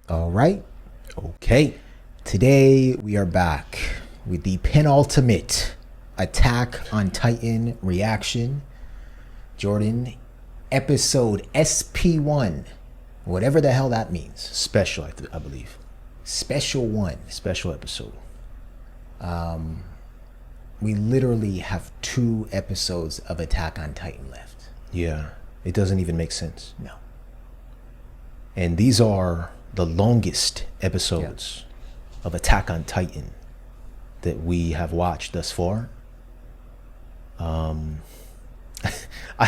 All right. Okay. Today we are back with the penultimate Attack on Titan reaction. Jordan, episode SP1, whatever the hell that means. Special, I believe. Special one. Special episode. We literally have 2 episodes of Attack on Titan left. Yeah. It doesn't even make sense. No. And these are the longest episodes of Attack on Titan that we have watched thus far. I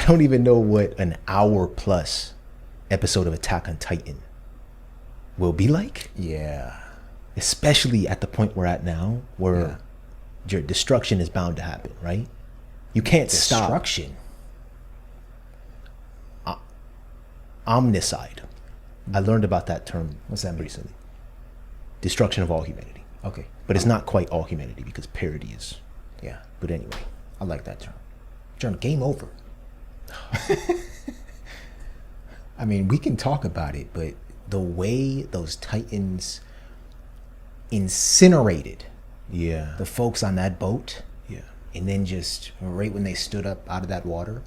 don't even know what an hour plus episode of Attack on Titan will be like. Yeah. Especially at the point we're at now, where your destruction is bound to happen, right? You can't stop. Destruction? Omnicide. I learned about that term. What's that mean? Recently? Destruction of all humanity. Okay. But it's not quite all humanity because parody is. Yeah. But anyway. I like that term. Jordan, game over. I mean, we can talk about it, but the way those Titans incinerated the folks on that boat, and then just right when they stood up out of that water,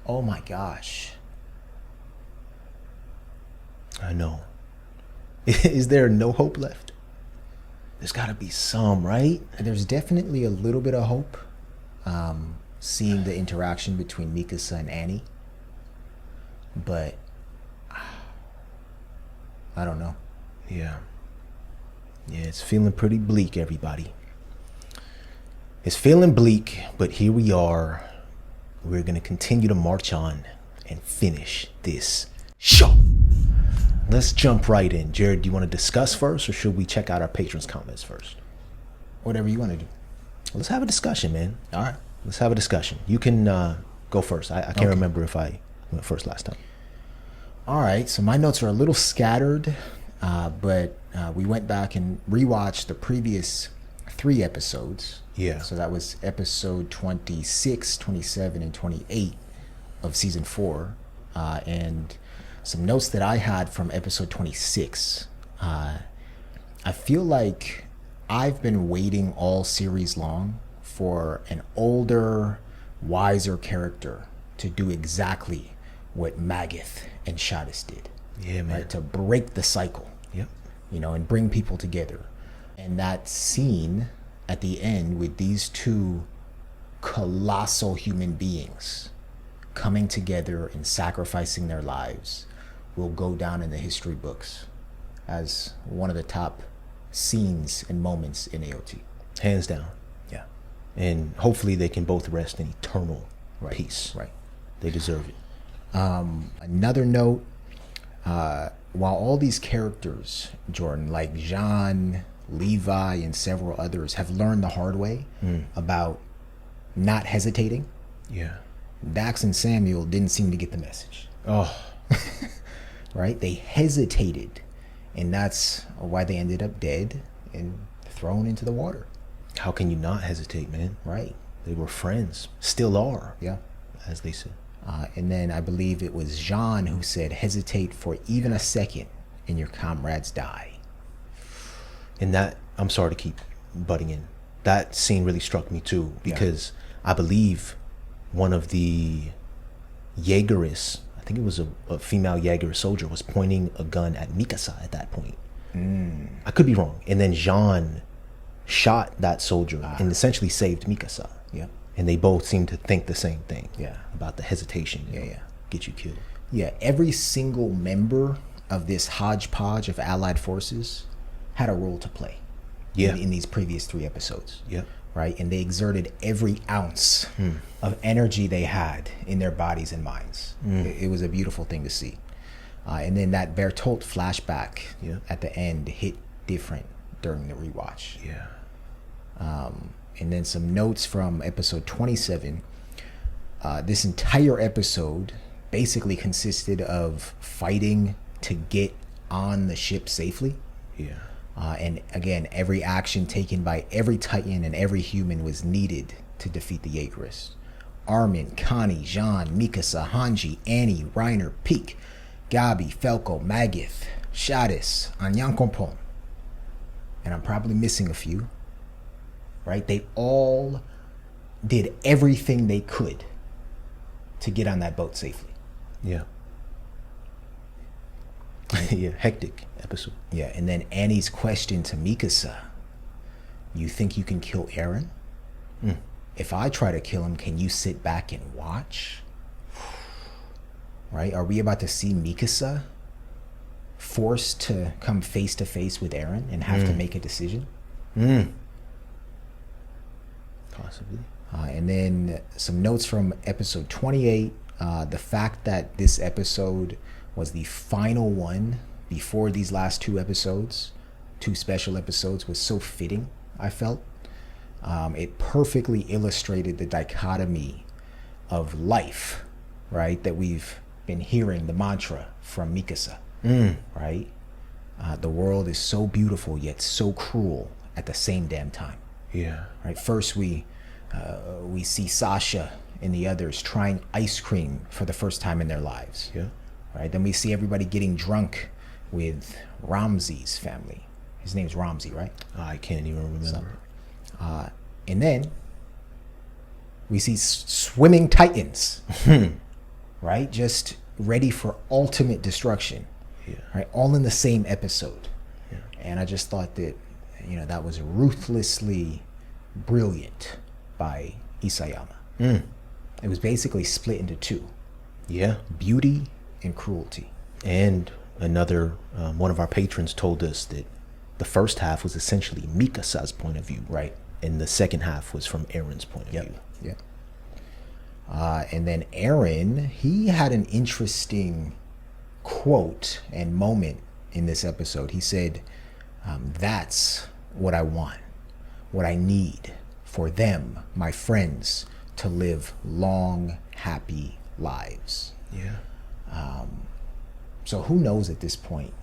oh my gosh. I know. Is there no hope left? There's got to be some, right? There's definitely a little bit of hope. Seeing the interaction between Mikasa and Annie, but I don't know. Yeah, it's feeling pretty bleak, everybody. It's feeling bleak, but here we are. We're gonna continue to march on and finish this show. Let's jump right in. Jared, do you want to discuss first, or should we check out our patrons' comments first? Whatever you want to do. Let's have a discussion, man. All right. Let's have a discussion. You can go first. I can't remember if I went first last time. All right. So my notes are a little scattered, but we went back and rewatched the previous 3 episodes. Yeah. So that was episode 26, 27, and 28 of season 4. And some notes that I had from episode 26. I feel like I've been waiting all series long for an older, wiser character to do exactly what Magath and Shadis did. Yeah, man. Right? To break the cycle. Yep. You know, and bring people together. And that scene at the end with these 2 colossal human beings coming together and sacrificing their lives will go down in the history books as one of the top scenes and moments in AOT. Hands down. Yeah. And hopefully they can both rest in eternal peace. Right. They deserve it. Another note, while all these characters, Jordan, like Jean, Levi, and several others have learned the hard way about not hesitating, Dax and Samuel didn't seem to get the message. Oh. Right? They hesitated, and that's why they ended up dead and thrown into the water. How can you not hesitate, man? Right. They were friends. Still are. Yeah. As they said. And then I believe it was Jean who said, hesitate for even a second and your comrades die. And that, I'm sorry to keep butting in. That scene really struck me too, because I believe one of the Jaegerists, I think it was a female Jaeger soldier, was pointing a gun at Mikasa at that point. I could be wrong. And then Jean shot that soldier and essentially saved Mikasa. Yeah. And they both seem to think the same thing. Yeah. About the hesitation. Get you killed. Yeah. Every single member of this hodgepodge of allied forces had a role to play. In these previous 3 episodes. Yeah. Right. And they exerted every ounce of energy they had in their bodies and minds. It was a beautiful thing to see. And then that Bertolt flashback at the end hit different during the rewatch. Yeah. And then some notes from episode 27. This entire episode basically consisted of fighting to get on the ship safely. Yeah. And again, every action taken by every Titan and every human was needed to defeat the Jaegerists. Armin, Connie, Jean, Mikasa, Hange, Annie, Reiner, Peak, Gabi, Falco, Magath, Shadis, Anyankompon, and I'm probably missing a few, right? They all did everything they could to get on that boat safely. Yeah. Yeah, hectic episode. Yeah, and then Annie's question to Mikasa, you think you can kill Eren? If I try to kill him, can you sit back and watch? Right? Are we about to see Mikasa forced to come face to face with Eren and have to make a decision? Possibly. And then some notes from episode 28. The fact that this episode was the final one before these last two episodes, two special episodes, was so fitting, I felt. It perfectly illustrated the dichotomy of life, right? That we've been hearing, the mantra from Mikasa, right? The world is so beautiful yet so cruel at the same damn time. Yeah. Right. First, we see Sasha and the others trying ice cream for the first time in their lives. Yeah. Right. Then we see everybody getting drunk with Ramsey's family. His name's Ramsey, right? I can't even remember. And then we see swimming titans, right? Just ready for ultimate destruction. Yeah. Right. All in the same episode. Yeah. And I just thought that, that was ruthlessly brilliant by Isayama. It was basically split into two. Yeah. Beauty and cruelty. And another one of our patrons told us that the first half was essentially Mikasa's point of view. Right. And the second half was from Eren's point of view. Yeah. And then Eren, he had an interesting quote and moment in this episode. He said, that's what I want, what I need for them, my friends, to live long, happy lives. Yeah. So who knows at this point,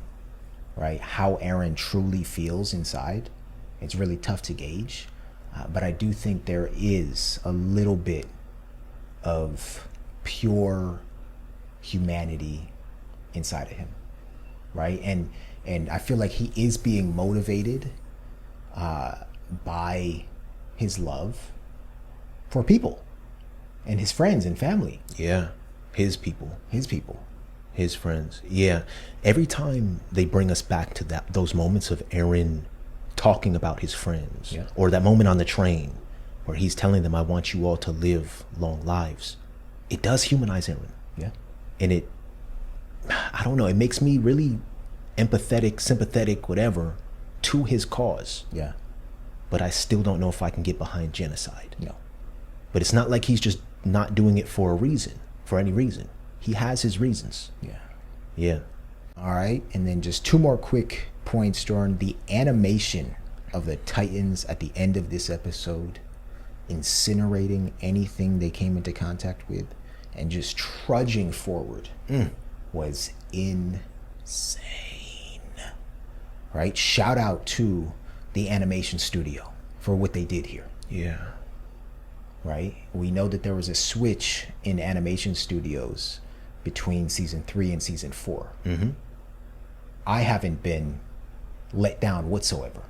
right, how Eren truly feels inside? It's really tough to gauge. But I do think there is a little bit of pure humanity inside of him, right? And I feel like he is being motivated by his love for people and his friends and family. Yeah. His people. His friends. Yeah. Every time they bring us back to those moments of Eren talking about his friends, yeah, or that moment on the train where he's telling them, I want you all to live long lives, it does humanize Eren. Yeah. And I don't know, it makes me really empathetic, sympathetic, whatever, to his cause. Yeah. But I still don't know if I can get behind genocide. No. But it's not like he's just not doing it for a reason, for any reason. He has his reasons. Yeah. Yeah. All right. And then just two more quick points, Jordan. The animation of the Titans at the end of this episode, incinerating anything they came into contact with and just trudging forward, was insane. Right? Shout out to the animation studio for what they did here. Yeah. Right? We know that there was a switch in animation studios between season 3 and season 4. I haven't been let down whatsoever.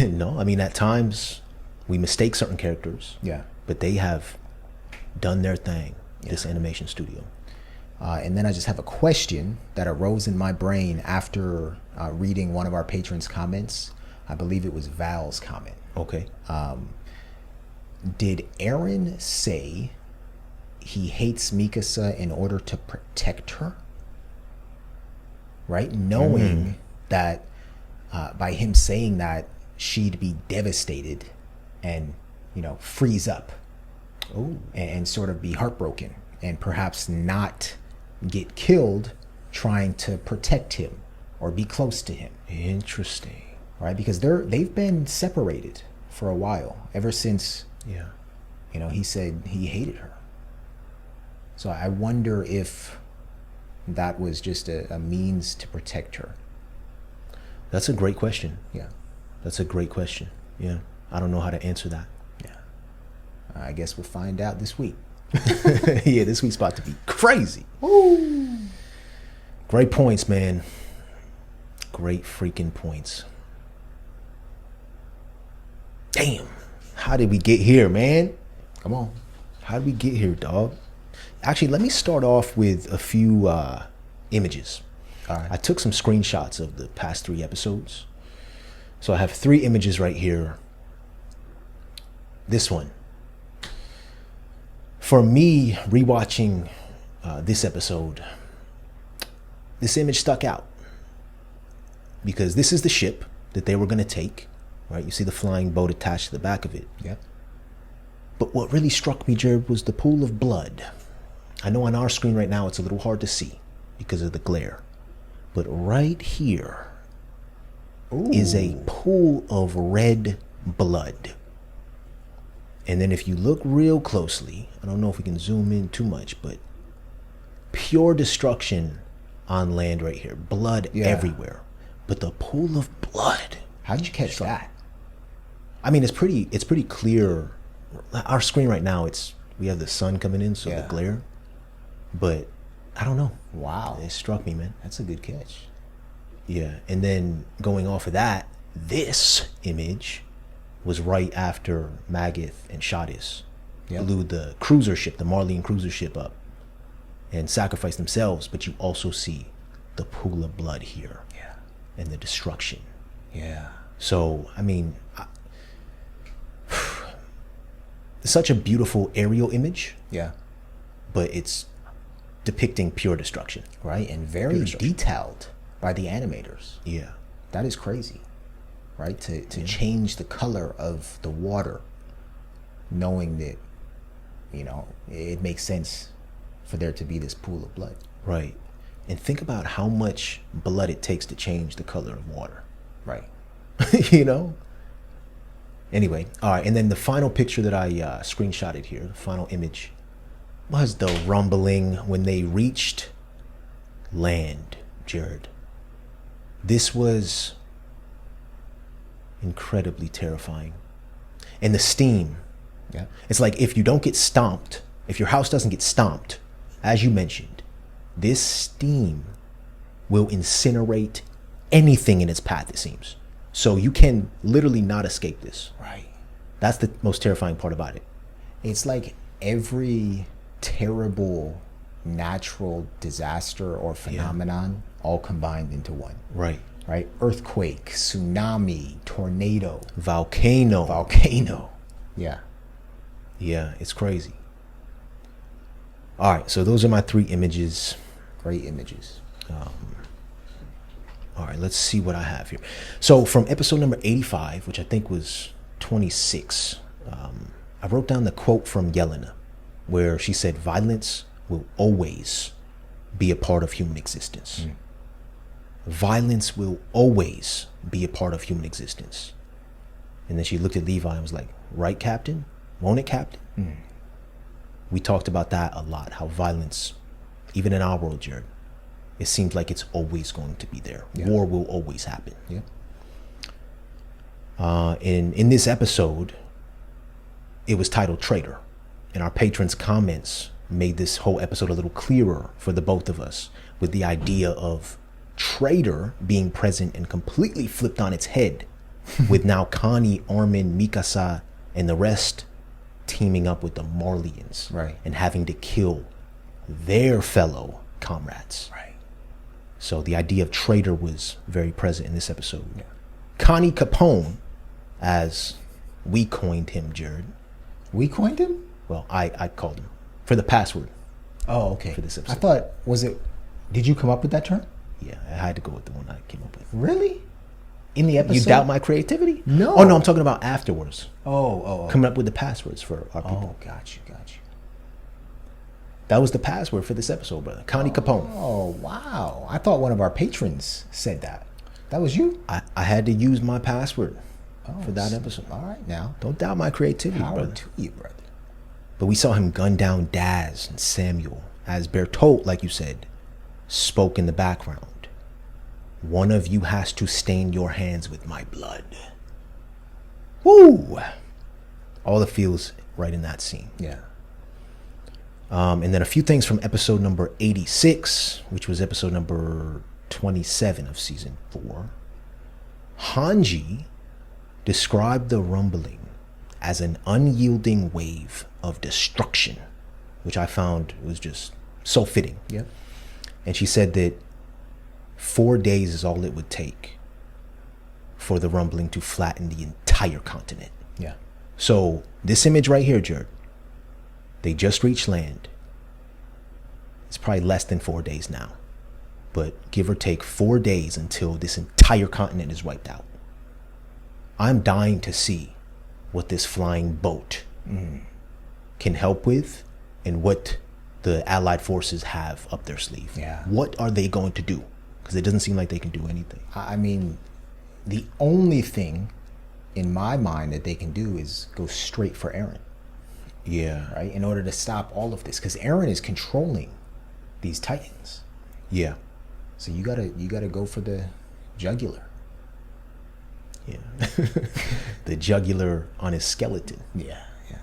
No, I mean, at times we mistake certain characters. Yeah. But they have done their thing, this animation studio. And then I just have a question that arose in my brain after reading one of our patrons' comments. I believe it was Val's comment. Okay. Did Eren say he hates Mikasa in order to protect her? Right? Knowing that by him saying that, she'd be devastated and, freeze up. Oh. And sort of be heartbroken and perhaps not get killed trying to protect him or be close to him. Interesting. Right? Because they've been separated for a while, ever since, he said he hated her. So I wonder if that was just a means to protect her. That's a great question. Yeah. That's a great question. Yeah. I don't know how to answer that. Yeah. I guess we'll find out this week. Yeah, this week's about to be crazy. Woo! Great points, man. Great freaking points. Damn. How did we get here, man? Come on. How did we get here, dog? Actually, let me start off with a few images. All right. I took some screenshots of the past 3 episodes. So I have 3 images right here. This one. For me, rewatching this episode, this image stuck out. Because this is the ship that they were going to take. Right? You see the flying boat attached to the back of it. Yep. But what really struck me, Jared, was the pool of blood. I know on our screen right now it's a little hard to see because of the glare. But right here is a pool of red blood. And then if you look real closely, I don't know if we can zoom in too much, but pure destruction on land right here. Blood everywhere. But the pool of blood. How did you catch that? I mean, it's pretty clear. Our screen right now, we have the sun coming in, so the glare. But I don't know. Wow. It struck me, man. That's a good catch. Yeah. And then going off of that, this image was right after Magath and Shadis blew the cruiser ship, the Marlene cruiser ship up and sacrificed themselves. But you also see the pool of blood here. Yeah. And the destruction. Yeah. So, I mean, such a beautiful aerial image. Yeah. But it's depicting pure destruction. Right. And very detailed by the animators. Yeah. That is crazy. Right? To change the color of the water, knowing that, it makes sense for there to be this pool of blood. Right. And think about how much blood it takes to change the color of water. Right. Anyway, all right. And then the final picture that I screenshotted here, the final image, was the rumbling when they reached land, Jared. This was incredibly terrifying. And the steam. Yeah. It's like if you don't get stomped, if your house doesn't get stomped, as you mentioned, this steam will incinerate anything in its path, it seems. So you can literally not escape this. Right. That's the most terrifying part about it. It's like every terrible natural disaster or phenomenon all combined into one. Right. Right? Earthquake, tsunami, tornado, Volcano. Yeah. Yeah, it's crazy. All right, so those are my 3 images. Great images. All right, let's see what I have here. So from episode number 85, which I think was 26, I wrote down the quote from Yelena, where she said, "Violence will always be a part of human existence." Violence will always be a part of human existence. And then she looked at Levi and was like, "Right, Captain? Won't it, Captain?" We talked about that a lot, how violence, even in our world, Jared, it seems like it's always going to be there. Yeah. War will always happen. Yeah. In this episode, it was titled Traitor. And our patrons' comments made this whole episode a little clearer for the both of us, with the idea of traitor being present and completely flipped on its head, with now Connie, Armin, Mikasa, and the rest teaming up with the Marlians, right, and having to kill their fellow comrades. Right. So the idea of traitor was very present in this episode. Yeah. Connie Capone, as we coined him, Jared. We coined him? Well, I called him for the password. Oh, okay. For this episode. I thought, did you come up with that term? Yeah, I had to go with the one I came up with. Really? In the episode? You doubt my creativity? No. Oh, no, I'm talking about afterwards. Oh. Coming up with the passwords for our people. Oh, got you. That was the password for this episode, brother. Connie Capone. Oh, wow. I thought one of our patrons said that. That was you? I had to use my password for that episode. All right, now. Don't doubt my creativity, Power brother. to you, brother. But we saw him gun down Daz and Samuel, as Bertolt, like you said, spoke in the background. "One of you has to stain your hands with my blood." Woo! All the feels right in that scene. Yeah. And then a few things from episode number 86, which was episode number 27 of season 4, Hange described the rumbling as an unyielding wave of destruction, which I found was just so fitting. Yep. And she said that 4 days is all it would take for the rumbling to flatten the entire continent. Yeah. So this image right here, Jared, they just reached land. It's probably less than 4 days now, but give or take 4 days until this entire continent is wiped out. I'm dying to see what this flying boat can help with and what the Allied forces have up their sleeve. Yeah. What are they going to do? Because it doesn't seem like they can do anything. I mean, the only thing in my mind that they can do is go straight for Eren, Yeah. right? In order to stop all of this, because Eren is controlling these Titans. Yeah. So you gotta go for the jugular. Yeah. The jugular on his skeleton. Yeah, yeah.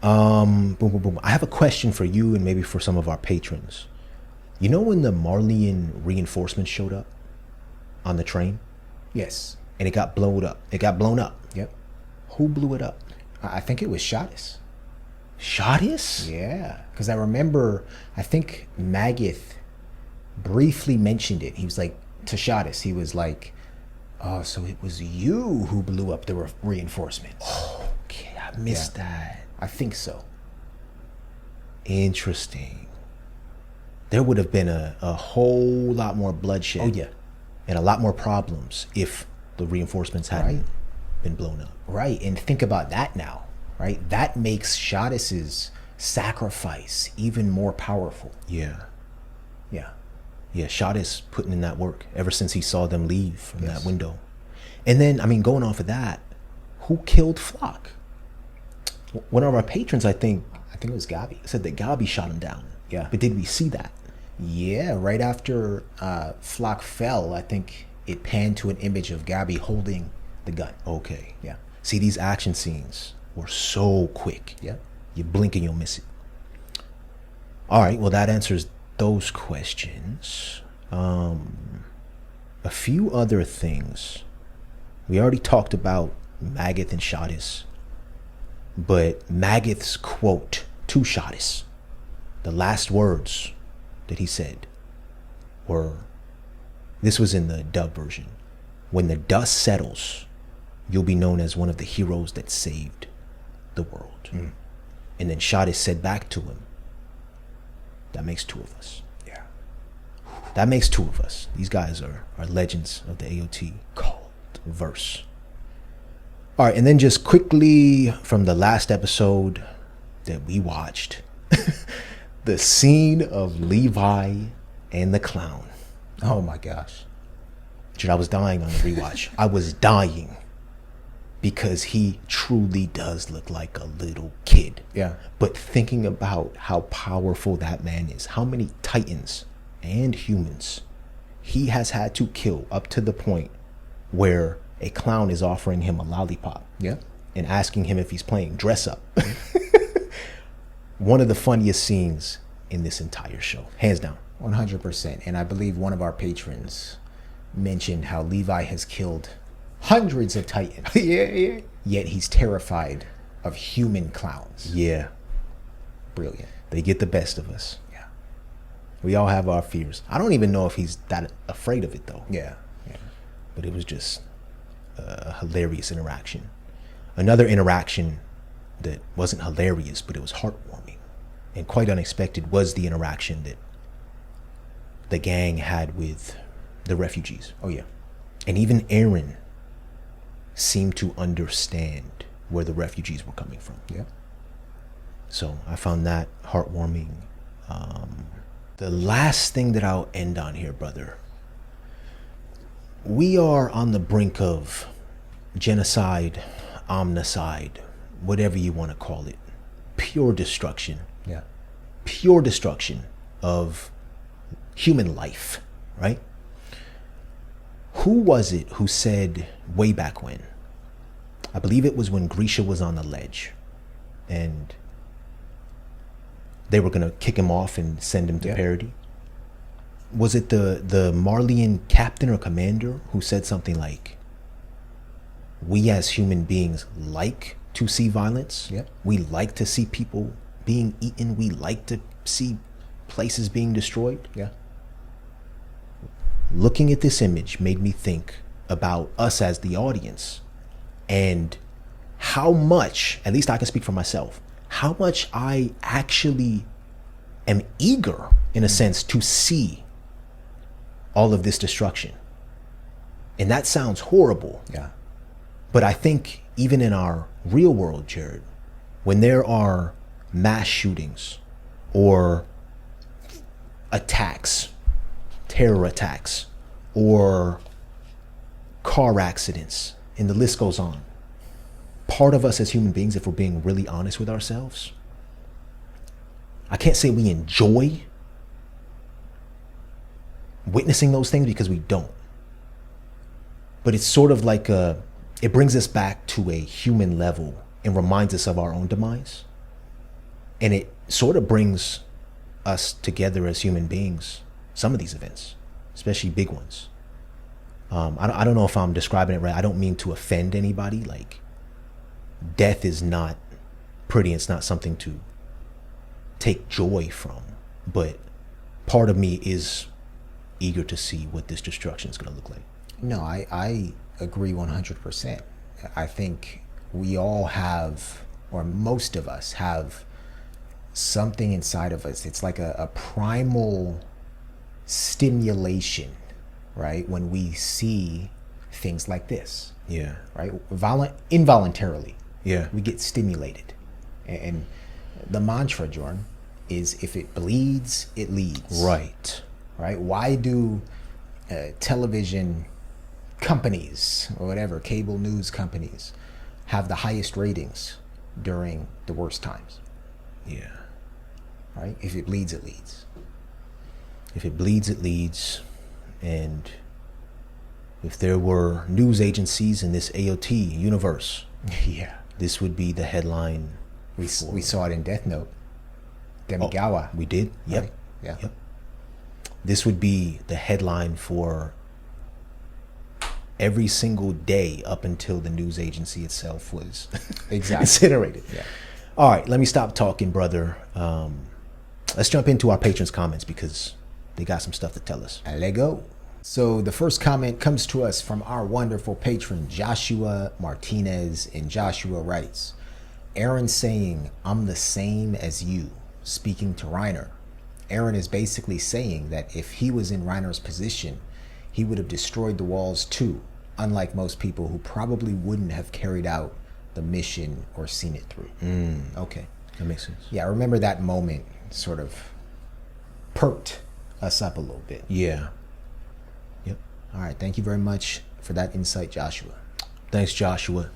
Boom, boom, boom. I have a question for you and maybe for some of our patrons. You know when the Marleyan reinforcements showed up on the train Yes. and it got blown up? It got blown up. Yep. Who blew it up? I think it was Shadis. Shadis? Yeah, because I remember, I think Magath briefly mentioned it. He was like, to Shadis, he was like, oh, so it was you who blew up the reinforcements. Okay, I missed that. I think so. Interesting. There would have been a whole lot more bloodshed. Oh, yeah. And a lot more problems if the reinforcements hadn't Right. been blown up. Right, and think about that now, right? That makes Shadis's sacrifice even more powerful. Yeah. Yeah. Yeah, Shadis putting in that work ever since he saw them leave from Yes. that window. And then, I mean, going off of that, who killed Flock? One of our patrons, I think, I think it was Gabi. said that Gabi shot him down. Yeah. But did we see that? Yeah, right after Flock fell, I think it panned to an image of Gabi holding the gun. Okay. Yeah. See, these action scenes were so quick. Yeah. You blink and you'll miss it. All right, well, that answers those questions. A few other things. We already talked about Magath and Shadis, but Magath's quote to Shadis, the last words that he said were, this was in the dub version, when the dust settles, you'll be known as one of the heroes that saved the world. And then Shadis said back to him, that makes two of us. Yeah. That makes two of us. These guys are legends of the AOT cult verse. All right, and then just quickly from the last episode that we watched, the scene of Levi and the clown. Oh my gosh. Dude, I was dying on the rewatch. I was dying because he truly does look like a little kid. Yeah. But thinking about how powerful that man is, how many Titans and humans he has had to kill up to the point where a clown is offering him a lollipop Yeah. and asking him if he's playing dress up. One of the funniest scenes in this entire show, hands down. 100%. And I believe one of our patrons mentioned how Levi has killed hundreds of Titans. Yeah. Yet he's terrified of human clowns. Yeah, Brilliant. they get the best of us. Yeah. We all have our fears. I don't even know if he's that afraid of it though. Yeah. Yeah. But it was just a hilarious interaction. Another interaction that wasn't hilarious, but it was heartwarming and quite unexpected was the interaction that the gang had with the refugees. Oh yeah. And even Eren seemed to understand where the refugees were coming from. Yeah. So I found that heartwarming. The last thing that I'll end on here, brother. We are on the brink of genocide, omnicide, whatever you want to call it. Pure destruction. Yeah. Pure destruction of human life, right? Who was it who said way back when? I believe it was when Grisha was on the ledge and they were going to kick him off and send him to Yeah. parody. was it the Marleyan captain or commander who said something like, we as human beings like to see violence. Yep. We like to see people being eaten. We like to see places being destroyed. Yeah. Looking at this image made me think about us as the audience and how much, at least I can speak for myself, how much I actually am eager, in a sense, to see all of this destruction. And that sounds horrible. Yeah. But I think even in our real world, Jared, when there are mass shootings or attacks, terror attacks, or car accidents, and the list goes on, part of us as human beings, if we're being really honest with ourselves, I can't say we enjoy witnessing those things because we don't. But it's sort of like it brings us back to a human level and reminds us of our own demise. And it sort of brings us together as human beings, some of these events, especially big ones. I don't know if I'm describing it right. I don't mean to offend anybody. Like, death is not pretty. It's not something to take joy from. But part of me is eager to see what this destruction is going to look like. No, I agree 100%. I think we all have, or most of us have, something inside of us. It's like a primal stimulation, right? When we see things like this. Yeah. Right? Involuntarily. Yeah. We get stimulated. And the mantra, Jordan, is if it bleeds, it leads. Right. Right? Why do television companies or whatever, cable news companies, have the highest ratings during the worst times? Yeah. Right? If it bleeds, it leads. If it bleeds, it leads. And if there were news agencies in this AOT universe, Yeah. this would be the headline. We saw it in Death Note. Demigawa. We did? Yep. Right? Yeah. Yep. This would be the headline for every single day up until the news agency itself was Exactly. incinerated. Yeah. All right, let me stop talking, brother. Let's jump into our patrons' comments because they got some stuff to tell us. Let go. So the first comment comes to us from our wonderful patron, Joshua Martinez, and Joshua writes, Eren saying, I'm the same as you, speaking to Reiner. Eren is basically saying that if he was in Reiner's position, he would have destroyed the walls too, unlike most people who probably wouldn't have carried out the mission or seen it through. Okay, that makes sense. Yeah, I remember that moment sort of perked us up a little bit. Yeah. Yep. All right, thank you very much for that insight, Joshua. Thanks, Joshua.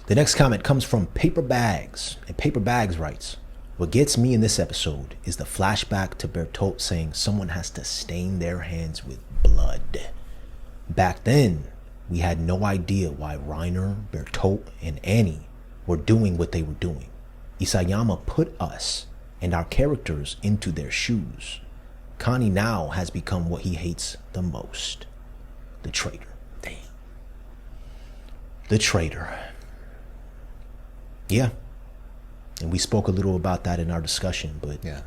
The next comment comes from Paper Bags, and Paper Bags writes, what gets me in this episode is the flashback to Bertolt saying someone has to stain their hands with blood. Back then, we had no idea why Reiner, Bertolt, and Annie were doing what they were doing. Isayama put us and our characters into their shoes. Connie now has become what he hates the most. The traitor. Damn. The traitor. Yeah. And we spoke a little about that in our discussion, but Yeah.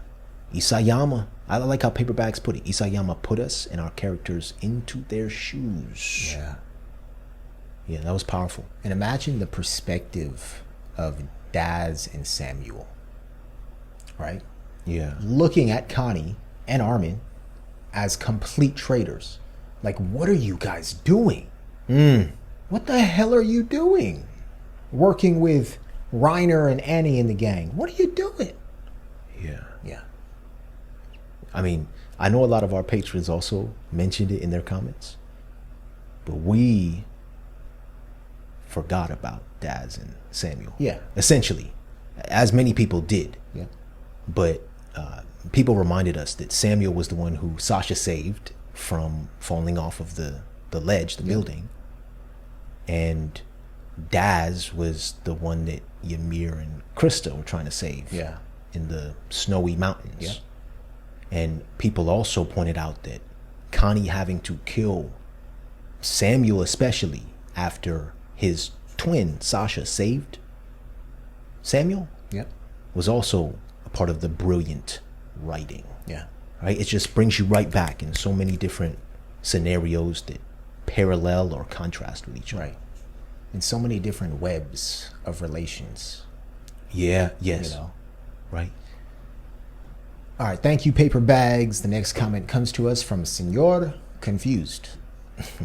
Isayama, I like how Paperbacks put it. Isayama put us and our characters into their shoes. Yeah. Yeah, that was powerful. And imagine the perspective of Daz and Samuel, right? Yeah. Looking at Connie and Armin as complete traitors. Like, what are you guys doing? What the hell are you doing? Working with Reiner and Annie in the gang. What are you doing? Yeah. Yeah. I mean, I know a lot of our patrons also mentioned it in their comments, but we forgot about Daz and Samuel. Yeah. Essentially, as many people did. Yeah. But people reminded us that Samuel was the one who Sasha saved from falling off of the ledge, the building. And Daz was the one that Ymir and Krista were trying to save. Yeah. In the snowy mountains. Yeah. And people also pointed out that Connie having to kill Samuel, especially after his twin Sasha saved Samuel, Yep. was also a part of the brilliant writing. Yeah. Right? It just brings you right back in so many different scenarios that parallel or contrast with each other. Right. And so many different webs of relations. Yeah, yes. You know. Right. All right. Thank you, Paper Bags. The next comment comes to us from Senor Confused.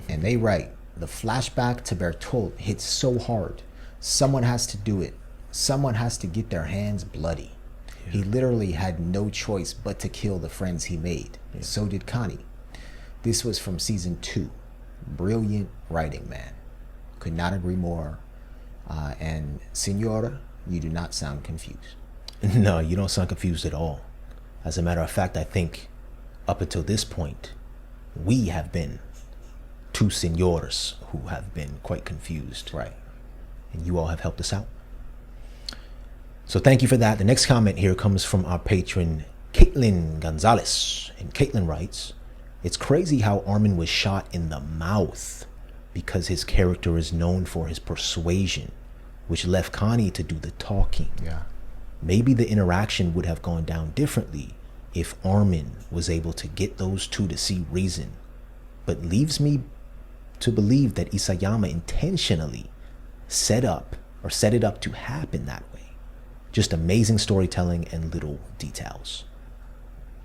And they write, the flashback to Bertolt hits so hard. Someone has to do it. Someone has to get their hands bloody. Yeah. He literally had no choice but to kill the friends he made. Yeah. So did Connie. This was from season 2. Brilliant writing, man. Could not agree more. And Senora, you do not sound confused. No, you don't sound confused at all. As a matter of fact, I think up until this point, we have been two senors who have been quite confused. Right. And you all have helped us out. So thank you for that. The next comment here comes from our patron, Caitlin Gonzalez. And Caitlin writes, it's crazy how Armin was shot in the mouth because his character is known for his persuasion, which left Connie to do the talking. Yeah. Maybe the interaction would have gone down differently if Armin was able to get those two to see reason, but leaves me to believe that Isayama intentionally set it up to happen that way. Just amazing storytelling and little details.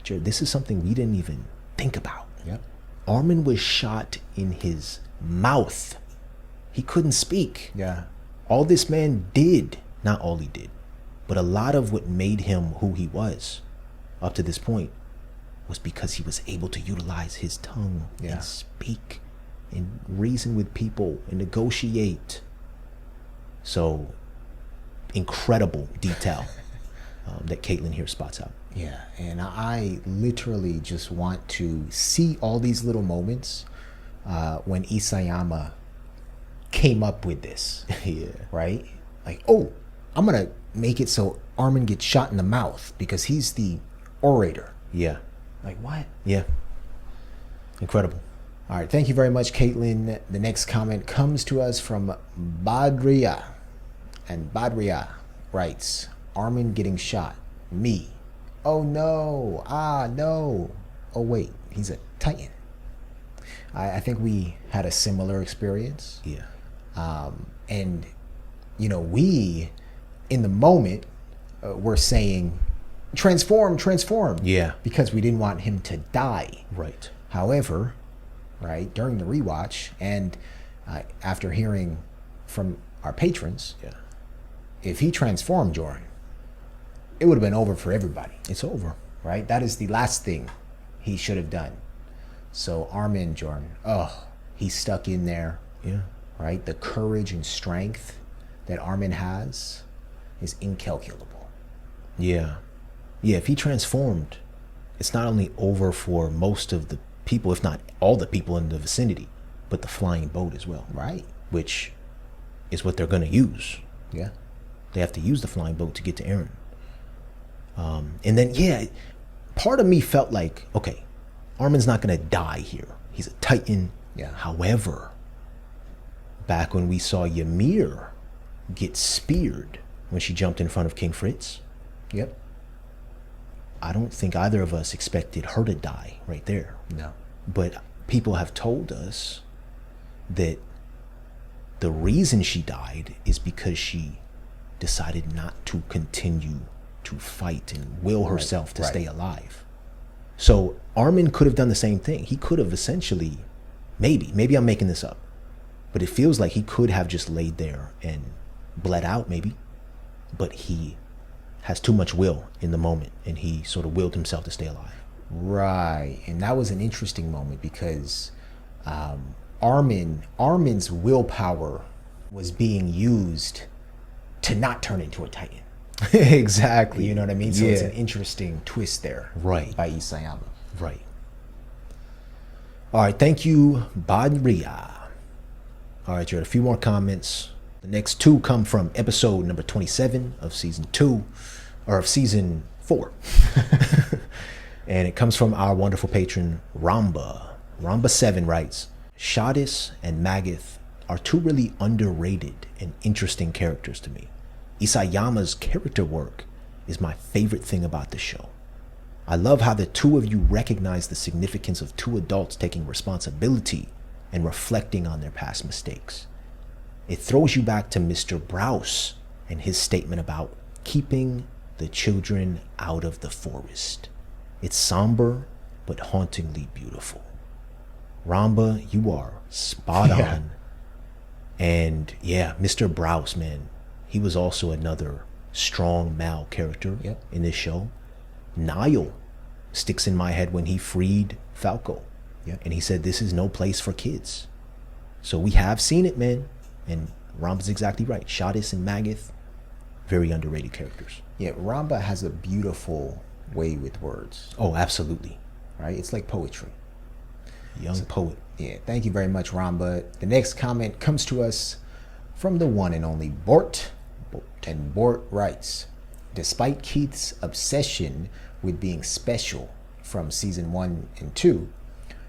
Jared, this is something we didn't even think about. Yep. Armin was shot in his mouth. He couldn't speak. Yeah. All this man did, not all he did, but a lot of what made him who he was up to this point was because he was able to utilize his tongue and speak and reason with people and negotiate. So incredible detail that Caitlin here spots out. Yeah, and I literally just want to see all these little moments when Isayama came up with this. Yeah. Right? Like, oh, I'm going to make it so Armin gets shot in the mouth because he's the orator. Yeah. Like, what? Yeah. Incredible. All right, thank you very much, Caitlin. The next comment comes to us from Badria. And Badria writes, Armin getting shot. Me. Oh, no. Ah, no. Oh, wait. He's a Titan. I think we had a similar experience. Yeah. And, you know, we, in the moment, were saying, transform, transform. Yeah. Because we didn't want him to die. Right. However, right, during the rewatch and after hearing from our patrons, if he transformed Jordan, it would have been over for everybody. It's over. Right? That is the last thing he should have done. So Armin Jordan, he's stuck in there. Yeah. Right? The courage and strength that Armin has is incalculable. Yeah. Yeah, if he transformed, it's not only over for most of the people, if not all the people in the vicinity, but the flying boat as well. Right. Which is what they're going to use. Yeah. They have to use the flying boat to get to Eren. And then, part of me felt like, okay, Armin's not going to die here. He's a Titan. Yeah. However, back when we saw Ymir get speared when she jumped in front of King Fritz. Yep. I don't think either of us expected her to die right there. No. But people have told us that the reason she died is because she decided not to continue to fight and will herself to stay alive. So Armin could have done the same thing. He could have essentially, maybe I'm making this up, but it feels like he could have just laid there and bled out maybe, but he has too much will in the moment and he sort of willed himself to stay alive. Right. And that was an interesting moment because Armin's willpower was being used to not turn into a Titan. Exactly. You know what I mean? So it's an interesting twist there. Right. By Isayama. Right. All right. Thank you, Badria. All right, Jared, a few more comments. The next two come from episode number 27 of season 2, or of season 4. And it comes from our wonderful patron, Ramba, Ramba7 writes, Shadis and Magath are two really underrated and interesting characters to me. Isayama's character work is my favorite thing about the show. I love how the two of you recognize the significance of two adults taking responsibility and reflecting on their past mistakes. It throws you back to Mr. Browse and his statement about keeping the children out of the forest. It's somber, but hauntingly beautiful. Ramba, you are spot on. And yeah, Mr. Browse, man, he was also another strong male character in this show. Niall sticks in my head when he freed Falco. And he said, this is no place for kids. So we have seen it, man. And Ramba's exactly right. Shadis and Magath, very underrated characters. Yeah, Ramba has a beautiful way with words. Oh, absolutely. Right? It's like poetry. Young poet. Yeah, thank you very much, Ramba. The next comment comes to us from the one and only Bort. And Bort writes, despite Keith's obsession with being special from season 1 and 2,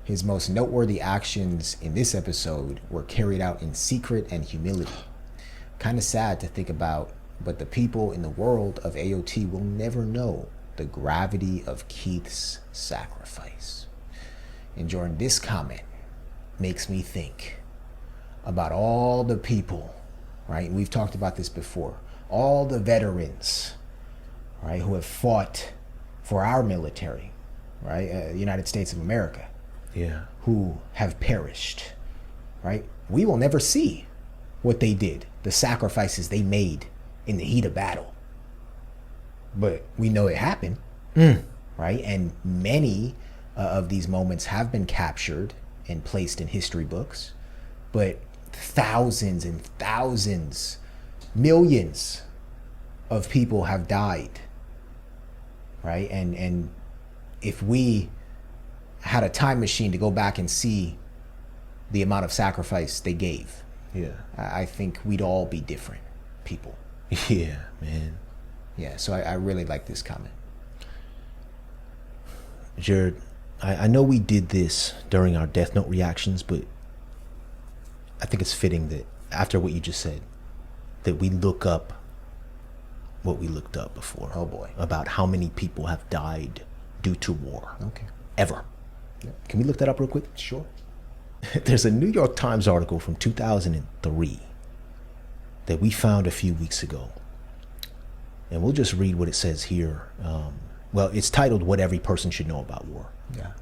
his most noteworthy actions in this episode were carried out in secret and humility. Kind of sad to think about, but the people in the world of AOT will never know the gravity of Keith's sacrifice. And Jordan, this comment makes me think about all the people, right? And we've talked about this before. All the veterans, right, who have fought for our military, right? United States of America. Yeah. Who have perished, right? We will never see what they did, the sacrifices they made in the heat of battle. But we know it happened, right? And many of these moments have been captured and placed in history books. But thousands and thousands, millions of people have died, right? And if we had a time machine to go back and see the amount of sacrifice they gave, I think we'd all be different people. Yeah, man. Yeah, so I really like this comment. Jared, I know we did this during our Death Note reactions, but I think it's fitting that after what you just said, that we look up what we looked up before. Oh boy. About how many people have died due to war. Okay. Ever. Can we look that up real quick? Sure. There's a New York Times article from 2003 that we found a few weeks ago. And we'll just read what it says here. Well, it's titled What Every Person Should Know About War. Yeah.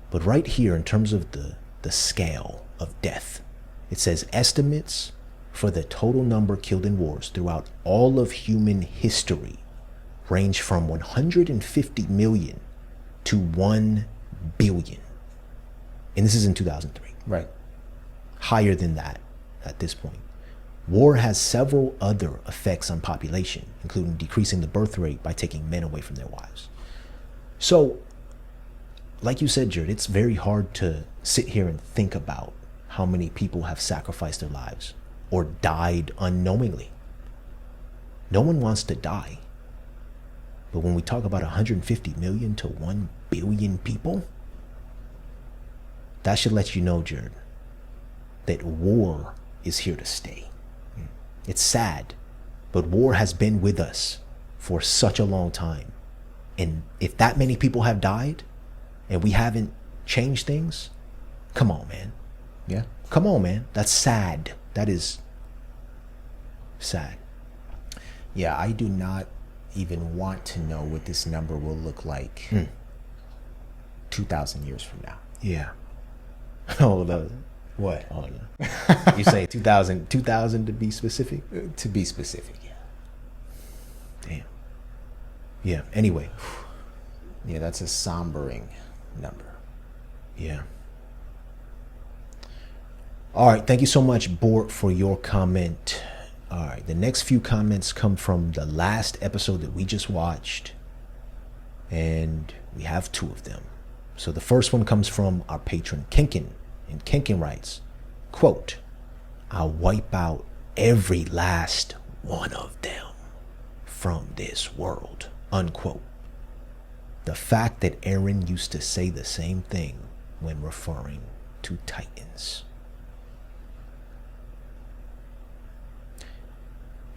But right here, in terms of the scale of death, it says estimates for the total number killed in wars throughout all of human history range from 150 million to 1 billion. And this is in 2003. Right. Higher than that at this point. War has several other effects on population, including decreasing the birth rate by taking men away from their wives. So, like you said, Jared, it's very hard to sit here and think about how many people have sacrificed their lives or died unknowingly. No one wants to die. But when we talk about 150 million to 1 billion people, that should let you know, Jared, that war is here to stay. It's sad, but war has been with us for such a long time. And if that many people have died and we haven't changed things, come on, man. Yeah. Come on, man. That's sad. That is sad. Yeah, I do not even want to know what this number will look like 2,000 years from now. Yeah. Oh, no. What? Oh, no. You say 2,000 to be specific? To be specific, yeah. Damn. Yeah, anyway. Yeah, that's a sombering number. Yeah. All right, thank you so much, Bort, for your comment. All right, the next few comments come from the last episode that we just watched, and we have 2 of them. So the first one comes from our patron, Kinkin, and Kinkin writes, quote, I'll wipe out every last one of them from this world, unquote. The fact that Eren used to say the same thing when referring to Titans.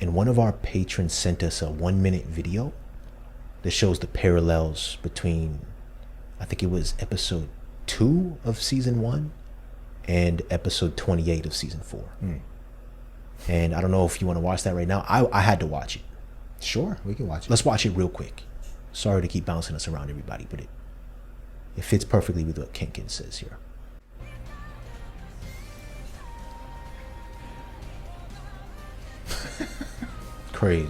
And one of our patrons sent us a 1-minute video that shows the parallels between, I think it was episode 2 of season 1 and episode 28 of season 4. And I don't know if you want to watch that right now. I had to watch it. Sure, we can watch it. Let's watch it real quick. Sorry to keep bouncing us around, everybody, but it fits perfectly with what Kenkin says here. Crazy.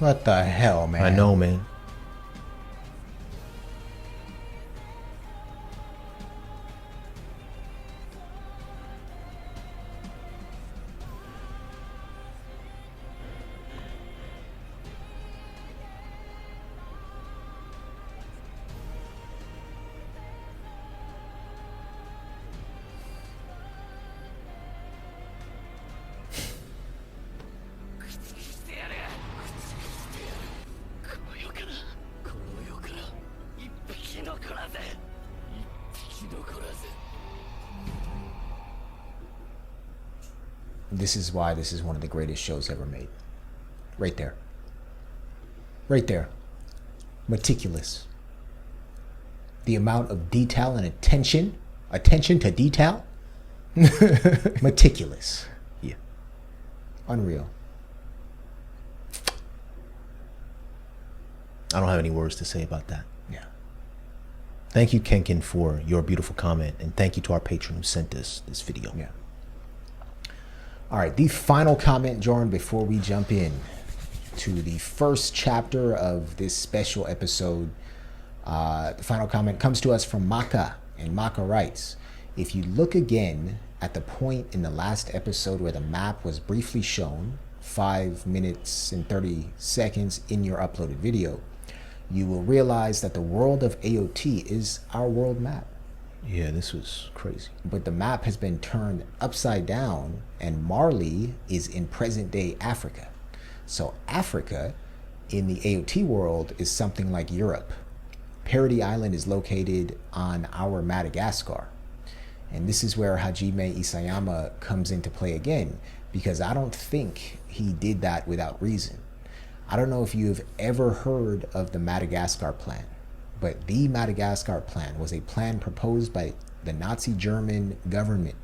What the hell, man? I know, man. This is why this is one of the greatest shows ever made. Right there. Right there. Meticulous. The amount of detail and attention to detail. Meticulous. Yeah. Unreal. I don't have any words to say about that. Yeah. Thank you, Kenkin, for your beautiful comment, and thank you to our patron who sent us this video. Yeah. All right, the final comment, Jordan, before we jump in to the first chapter of this special episode. The final comment comes to us from Maka, and Maka writes, if you look again at the point in the last episode where the map was briefly shown, 5 minutes and 30 seconds in your uploaded video, you will realize that the world of AOT is our world map. Yeah, this was crazy. But the map has been turned upside down, and Marley is in present-day Africa. So Africa in the AOT world is something like Europe. Parody Island is located on our Madagascar. And this is where Hajime Isayama comes into play again, because I don't think he did that without reason. I don't know if you've ever heard of the Madagascar Plan, but the Madagascar Plan was a plan proposed by the Nazi German government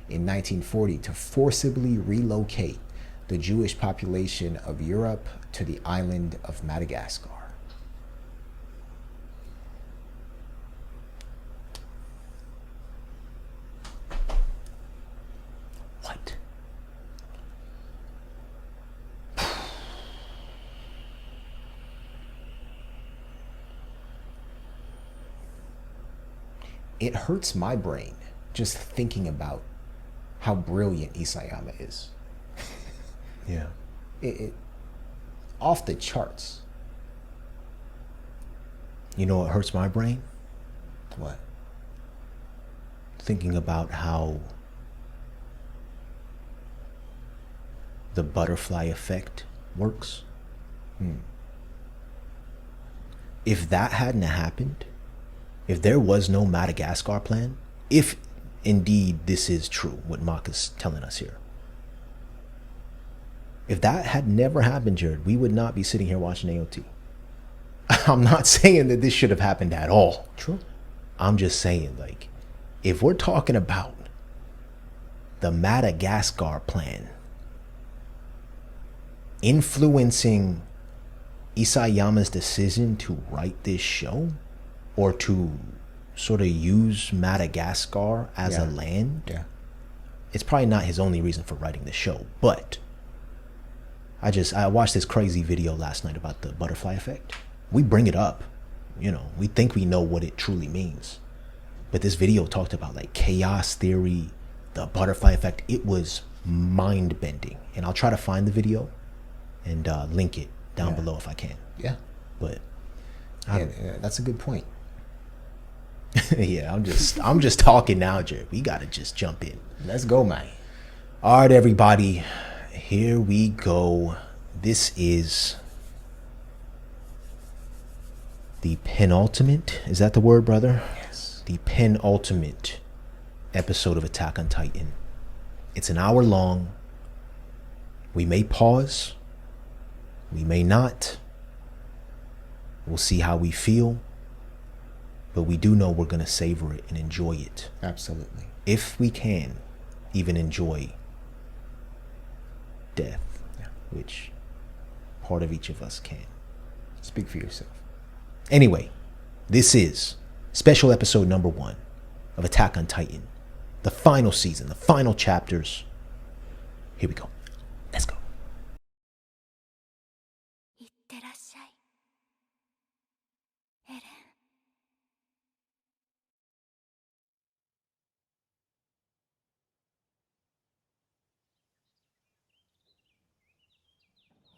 in 1940 to forcibly relocate the Jewish population of Europe to the island of Madagascar. What? It hurts my brain just thinking about how brilliant Isayama is. Yeah. It off the charts. You know what hurts my brain? What? Thinking about how the butterfly effect works. If that hadn't happened, if there was no Madagascar Plan, if indeed this is true, what Mark is telling us here, if that had never happened, Jared, we would not be sitting here watching AOT. I'm not saying that this should have happened at all. True. I'm just saying, like, if we're talking about the Madagascar Plan influencing Isayama's decision to write this show, or to sort of use Madagascar as a land, it's probably not his only reason for writing the show. But I watched this crazy video last night about the butterfly effect. We bring it up, you know, we think we know what it truly means. But this video talked about like chaos theory, the butterfly effect. It was mind-bending. And I'll try to find the video and link it down below if I can. Yeah. But Yeah, that's a good point. Yeah, I'm just talking now, Jared. We gotta just jump in. Let's go, man. All right, everybody, here we go. This is the penultimate. Is that the word, brother? Yes. The penultimate episode of Attack on Titan. It's an hour long. We may pause. We may not. We'll see how we feel. But we do know we're going to savor it and enjoy it. Absolutely. If we can even enjoy death, which part of each of us can. Speak for yourself. Anyway, this is special episode number 1 of Attack on Titan. The final season, the final chapters. Here we go. Let's go. いってらっしゃい、エレン。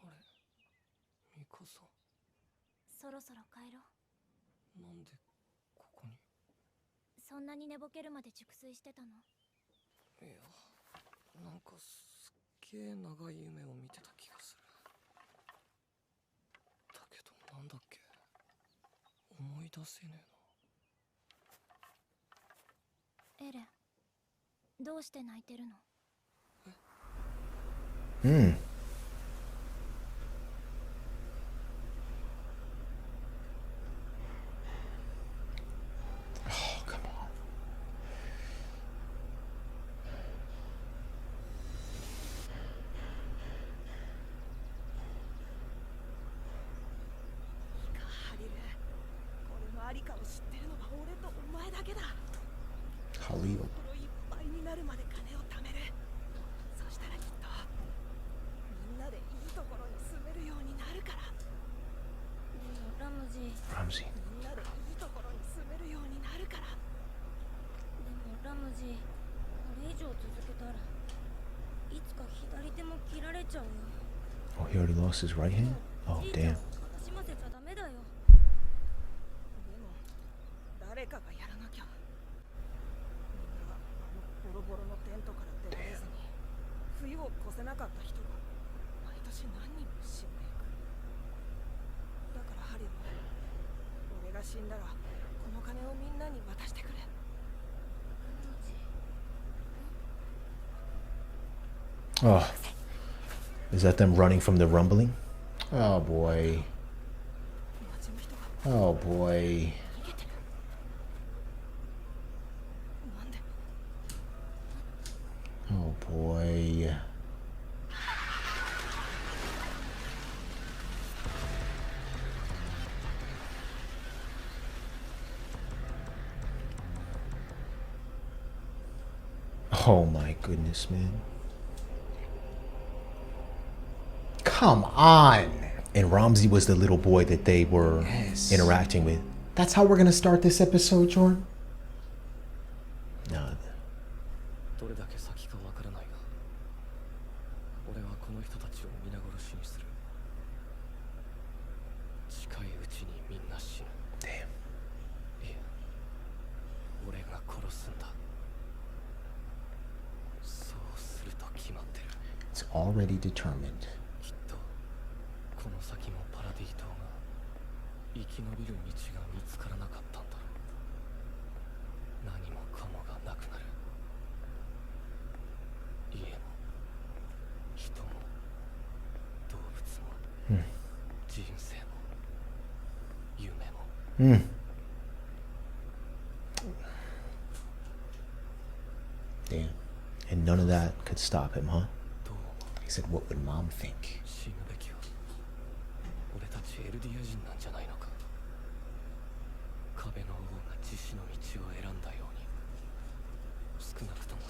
あれ、ミカサ。そろそろ帰ろう。なんでここに。そんなに寝ぼけるまで熟睡してたの？いや、なんかすっげえ長い夢を見てた気がする。だけどなんだっけ、思い出せねえな。エレン、どうして泣いてるの？Oh, come on. ハリル、これのありかを知ってるのは俺とお前だけだ。 Khalil. 心いっぱいになるまで金を貯める。そしたらきっとみんなでいいところに住めるようになるから。でもラムジー、 Ramsey. みんなでいいところに住めるようになるから。でもラムジー、これ以上続けたらいつか左手も切られちゃうよ。 Oh, he already lost his right hand? Oh, じいちゃん damn. を悲しませちゃダメだよ。でも誰かがやらなきゃ。みんなボロボロのテントから出られずに冬を越せなかった人が毎年何人も死んでいく。だからハリル、俺が死んだらこの金をみんなに渡してくれ。 Oh. Is that them running from the rumbling? Oh, boy. 街の人が Oh, boy. 逃げてる。なんで？ Oh, boy. Oh my goodness, man. Come on. And Ramsey was the little boy that they were Yes. interacting with. That's how we're going to start this episode, Jordan? No. どれだけ先かわからないが、俺はこの人たちを皆殺しにする。近いうちにみんな死ぬ。 Damn. いや、俺が殺すんだ。そうすると決まってる。 It's already determined. きっとこの先もパラディ島が生き延びる道が見つからなかったんだろう。何もかもがなくなる。家も人も動物も、人生も夢も。 Damn. And none of that could stop him, huh? どう思う？ He said, what would mom think? 死ぬべきは俺たちエルディア人なんじゃないのか。壁の王が自死の道を選んだように、少なくとも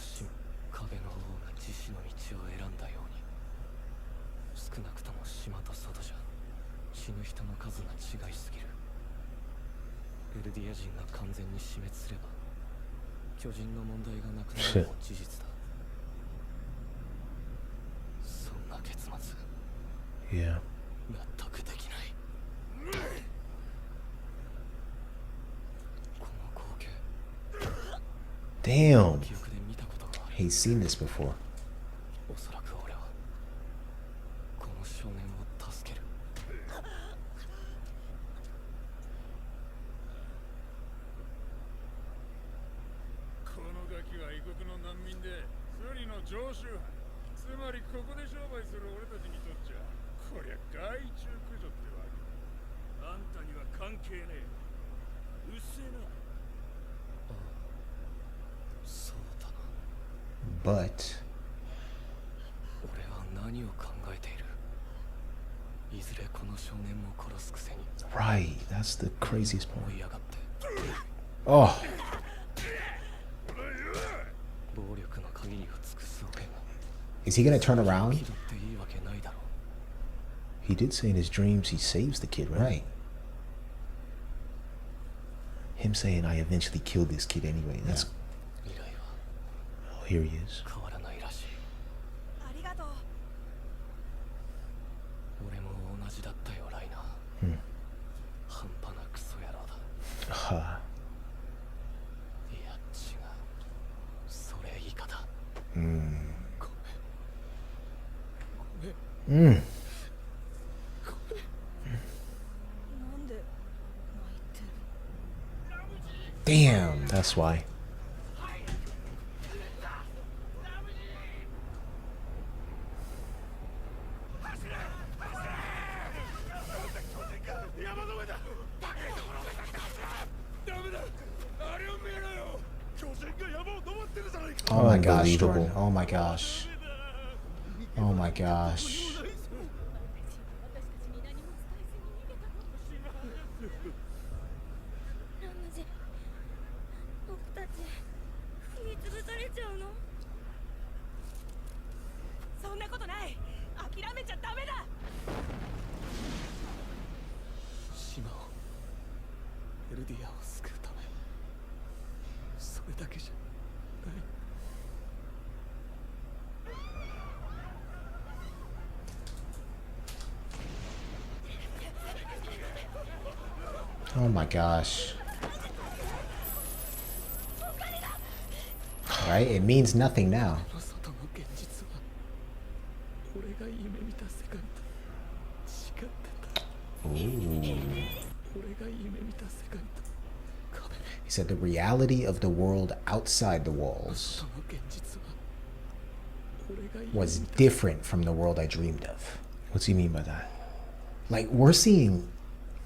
壁の王が自死の道を選んだように、少なくとも島と外じゃ死ぬ人の数が違いすぎる。エルディア人が完全に死滅すれば巨人の問題がなくなるのも事実だ。そんな結末 Yeah. 納得できない。Damn. 記憶で見たことがある。 He's seen this before. おそらく俺はこの少年を助ける。このガキは異国の難民でスリの常習犯。つまりここで商売する俺たちにとっちゃこりゃ害虫駆除ってわけだ。あんたには関係ねえ。うっせえな。そうだな。 But 俺は何を考えている。いずれこの少年も殺すくせに Right. That's the craziest 追 part. いやがって。 Oh. 暴力の限りを尽くす俺が is he gonna turn around? 気取っていいわけないだろう。 He did say in his dreams he saves the kid, right? Right. Him saying I eventually killed this kid anyway. That's未来は oh, here he is. 変わらないらしい。ありがとう。俺も同じだったよ、ライナー。半端なクソ野郎だ。 Ha. いや、違う。それ以下だ。 Mm. なんで泣いてる？ Damn. That's why. Oh my gosh, Unbelievable. Jordan. Oh my gosh. Oh my gosh. ラムジ、僕たち踏み潰されちゃうの？そんなことない。諦めちゃダメだ。島をエルディアを救うため、それだけじゃない。 Oh my gosh. Right? It means nothing now. 外の現実は俺が夢見た世界と違ってた。 Ooh. 俺が夢見た世界と壁。 He said the reality of the world outside the walls 外の現実は俺が夢 was 見た。 different from the world I dreamed of. What's he mean by that? Like, we're seeing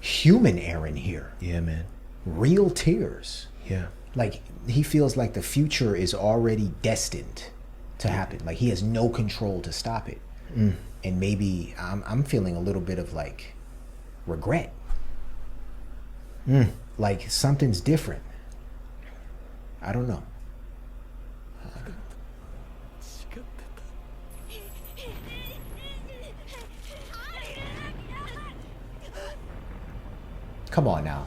human Eren here. Yeah, man. Real tears. Yeah. Like, he feels like the future is already destined to happen. Like, he has no control to stop it. And maybe I'm feeling a little bit of, like, regret. Like, something's different. I don't know. 違ってた。 Come on now.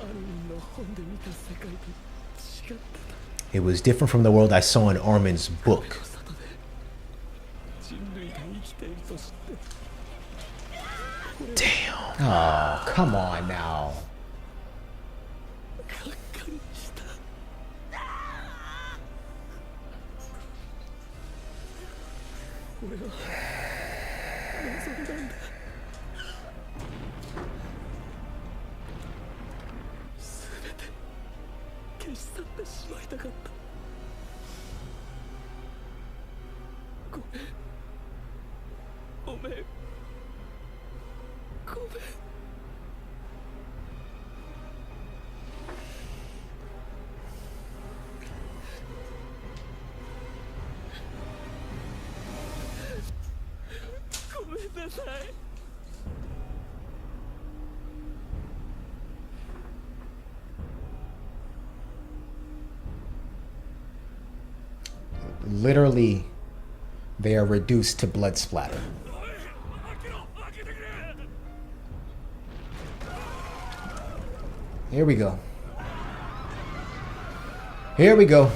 アルミンの本で見た世界と違ってた。 It was different from the world I saw in Armin's book. 外で人類が生きていると知って Damn. Oh, come on now. がっかりした。俺は望んだんだ。全て消し去ってしまいたかった。ごめん。ごめん。ごめん。ごめんなさい。 Literally, they are reduced to blood splatter. Here we go. Here we go.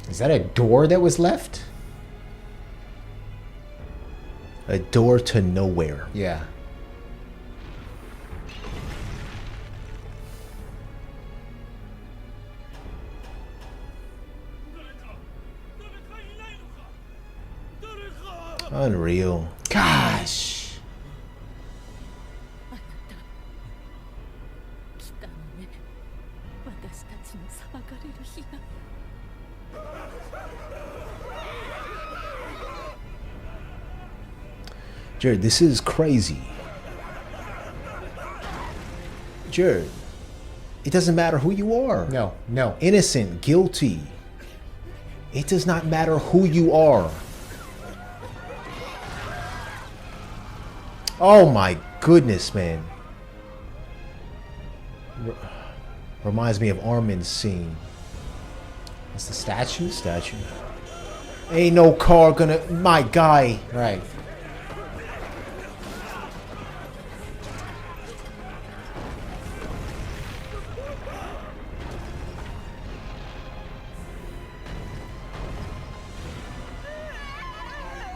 Is that a door that was left? A door to nowhere. Yeah. Unreal. Gosh. 来たのね、私たちの裁かれる日が。 Jared, this is crazy. Jared, it doesn't matter who you are. No, no. Innocent, guilty. It does not matter who you are. Oh my goodness, man. Reminds me of Armin's scene. It's the statue? Statue. Ain't no car gonna... My guy. Right.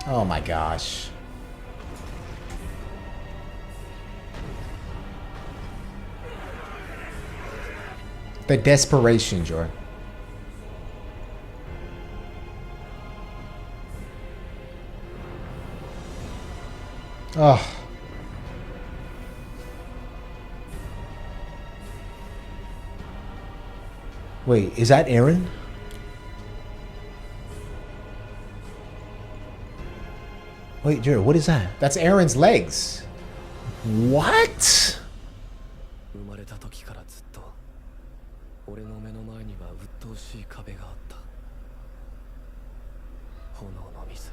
Oh my gosh. The desperation, Jordan. Oh. Wait, is that Eren? Wait, Jared, what is that? That's Eren's legs. What? 生まれた時からずっと俺の目の前には鬱陶しい壁があった。炎の水、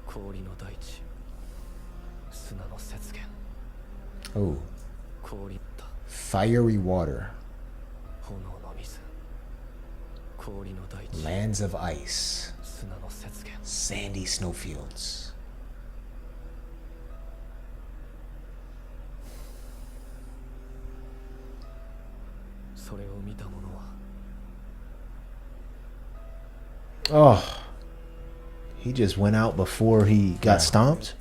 氷の大地、砂の雪原、 Oh. 氷だ。 Fiery water. 炎の水、氷の大地、 Lands of ice. 砂の雪原。 Sandy snowfields. Oh. He just went out before he got stomped?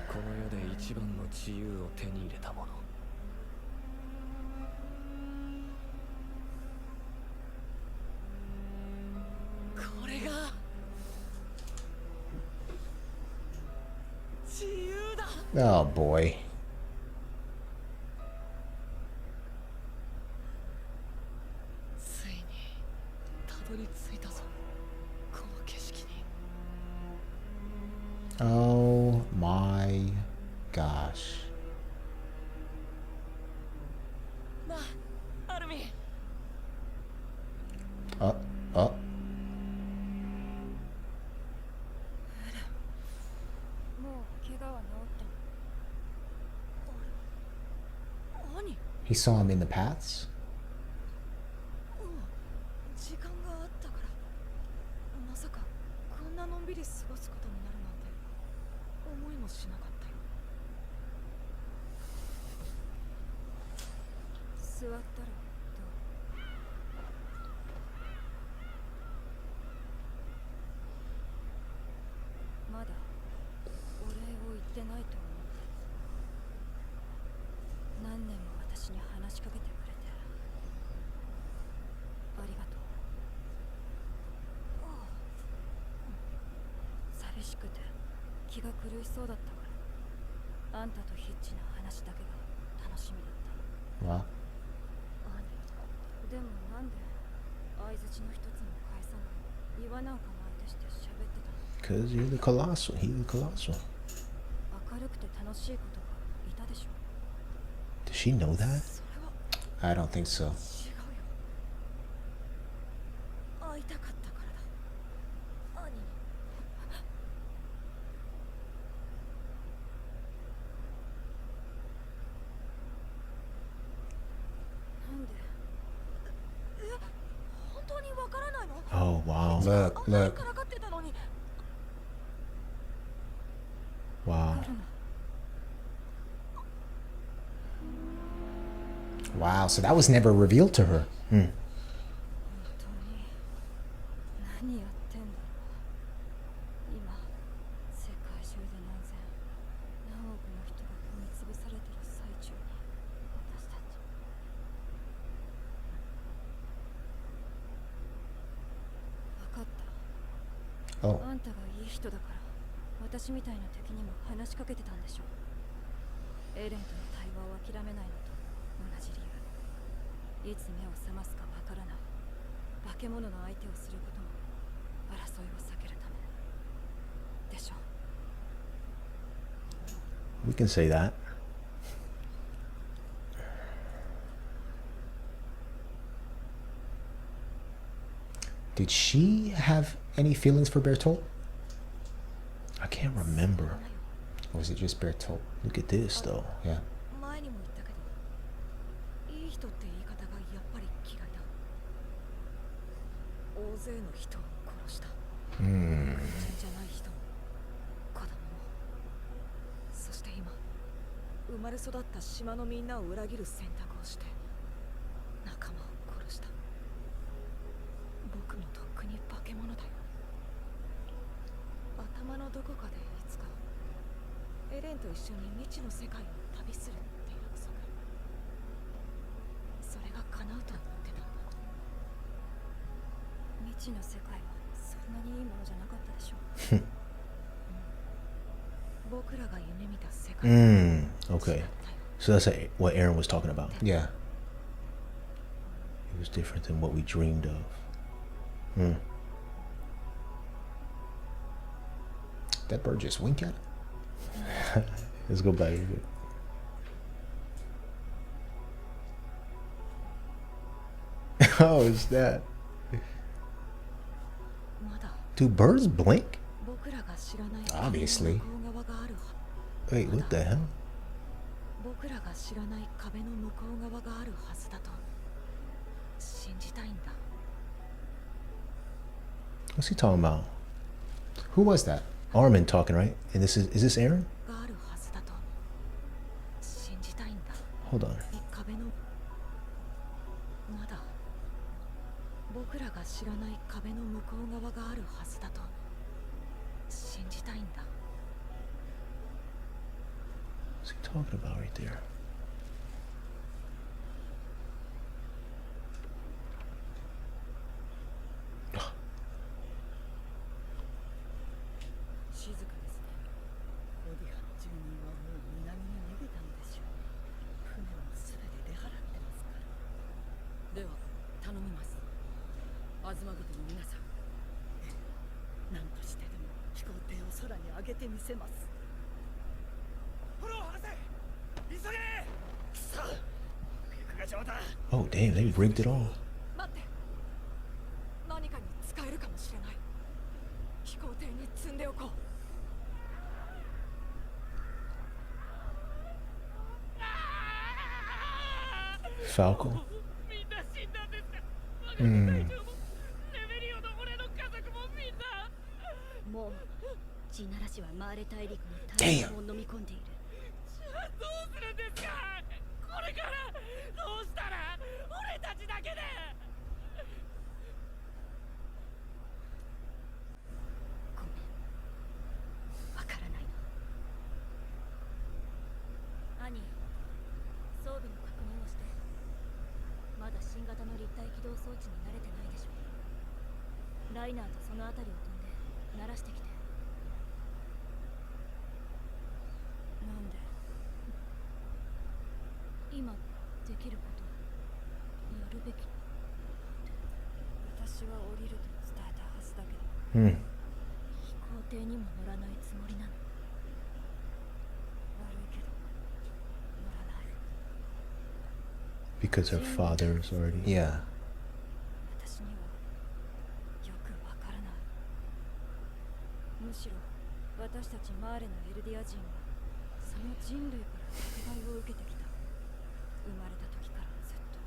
この世で一番の自由を手に入れたもの。これが自由だ。 Oh boy. ついにたどり着いたぞ。この景色に。 Oh my gosh. なあ、アルミン。 Oh. もう怪我は治ったの。何？ He saw him in the paths? 時間があったから。まさかこんなのんびり過ごすことになるなんて思いもしなかったよ。座ったらどう？まだお礼を言ってないと思って。何年も私に話しかけてくれてありがとう。寂しくて気が狂いそうだったから、あんたとヒッチの話だけが楽しみだったの。 Well, でもなんで相槌の一つも返さない、岩なんかの相手して喋ってたの。 Because you're the colossal. He's the colossal. 明るくて楽しいことがいたでしょ。 Does she know that? それは I don't think so. 違うよ。会いたかったからだ。兄に。なんで？本当にわからないの？ Oh, wow. Look, あんなに look. からかってたのに。 Wow. Wow, so that was never revealed to her. 本当に何やってんだろう。今世界中で何千何億の人が踏み潰されてる最中に私たち。分かった。 Oh, あんたがいい人だから私みたいな敵にも話しかけてたんでしょ。エレンとの対話を諦めないのと同じ理由。いつ目を覚ますかわからない化け物の相手をすることも争いを避けるためでしょ。 We can say that. did she have any feelings for Bertolt? I can't remember. Or was it just Bertolt? Look at this though. Yeah. 前にも言ったけど、いい人って言い方がやっぱり嫌いだ。大勢の人を殺した。人じゃない人も子供も、そして今生まれ育った島のみんなを裏切る選択をして仲間を殺した。僕もとっくに化け物だよ。頭のどこかでいつかエレンと一緒に未知の世界を旅するって約束。それが叶うと思ってたんだ。未知の世界はそんなにいいものじゃなかったでしょ。僕らが夢見た世界。Okay. So that's what Eren was talking about. Yeah. It was different than what we dreamed of. That bird just winked at her. Let's go back. Oh, is that? まだ Do birds blink? 僕らが知らない Obviously. 向こう側があるは。 Wait, what the hell? 僕らが知らない壁の向こう側があるはずだと信じたいんだ。 What's he talking about? Who was that? Armin talking, right? And this is this Eren? があるはずだと信じたいんだ。 Hold on. 壁のまだ僕らが知らない壁の向こう側があるはずだと信じたいんだ。 What's he talking about right there? 静かですね。オディハの住人はもう南に逃げたのでしょう。船もすべて出払ってますから。では頼みます。アズマビトの皆さん。何としてでも飛行艇を空に上げてみせます。フォロー博士、急げ。くそ、陸が邪魔だ。 Oh, damn, they rigged it all. 待って。何かに使えるかもしれない。飛行艇に積んでおこう。 Falco. みんな死んだんですか？我が Mm. 隊長もレベリオの俺の家族もみんな。もう地ならしはマーレ大陸の Damn. 大量を飲み込んでいる。じゃあどうするんですか？これからどうしたら俺たちだけで。ごめん、わからないの。兄、装備の確認をして。まだ新型の立体起動装置に慣れてないでしょ。ライナーとその辺りを飛んで慣らしてきて。なんで今できることやるべきって私は降りると伝えたはずだけど、 飛行艇にも乗らないつもりなの。悪いけど乗らない。 Because her father's already. Yeah. 私にはよくわからない。むしろ私たちマーレのエルディア人はその人類から迫害を受けてきた。生まれた時からずっと。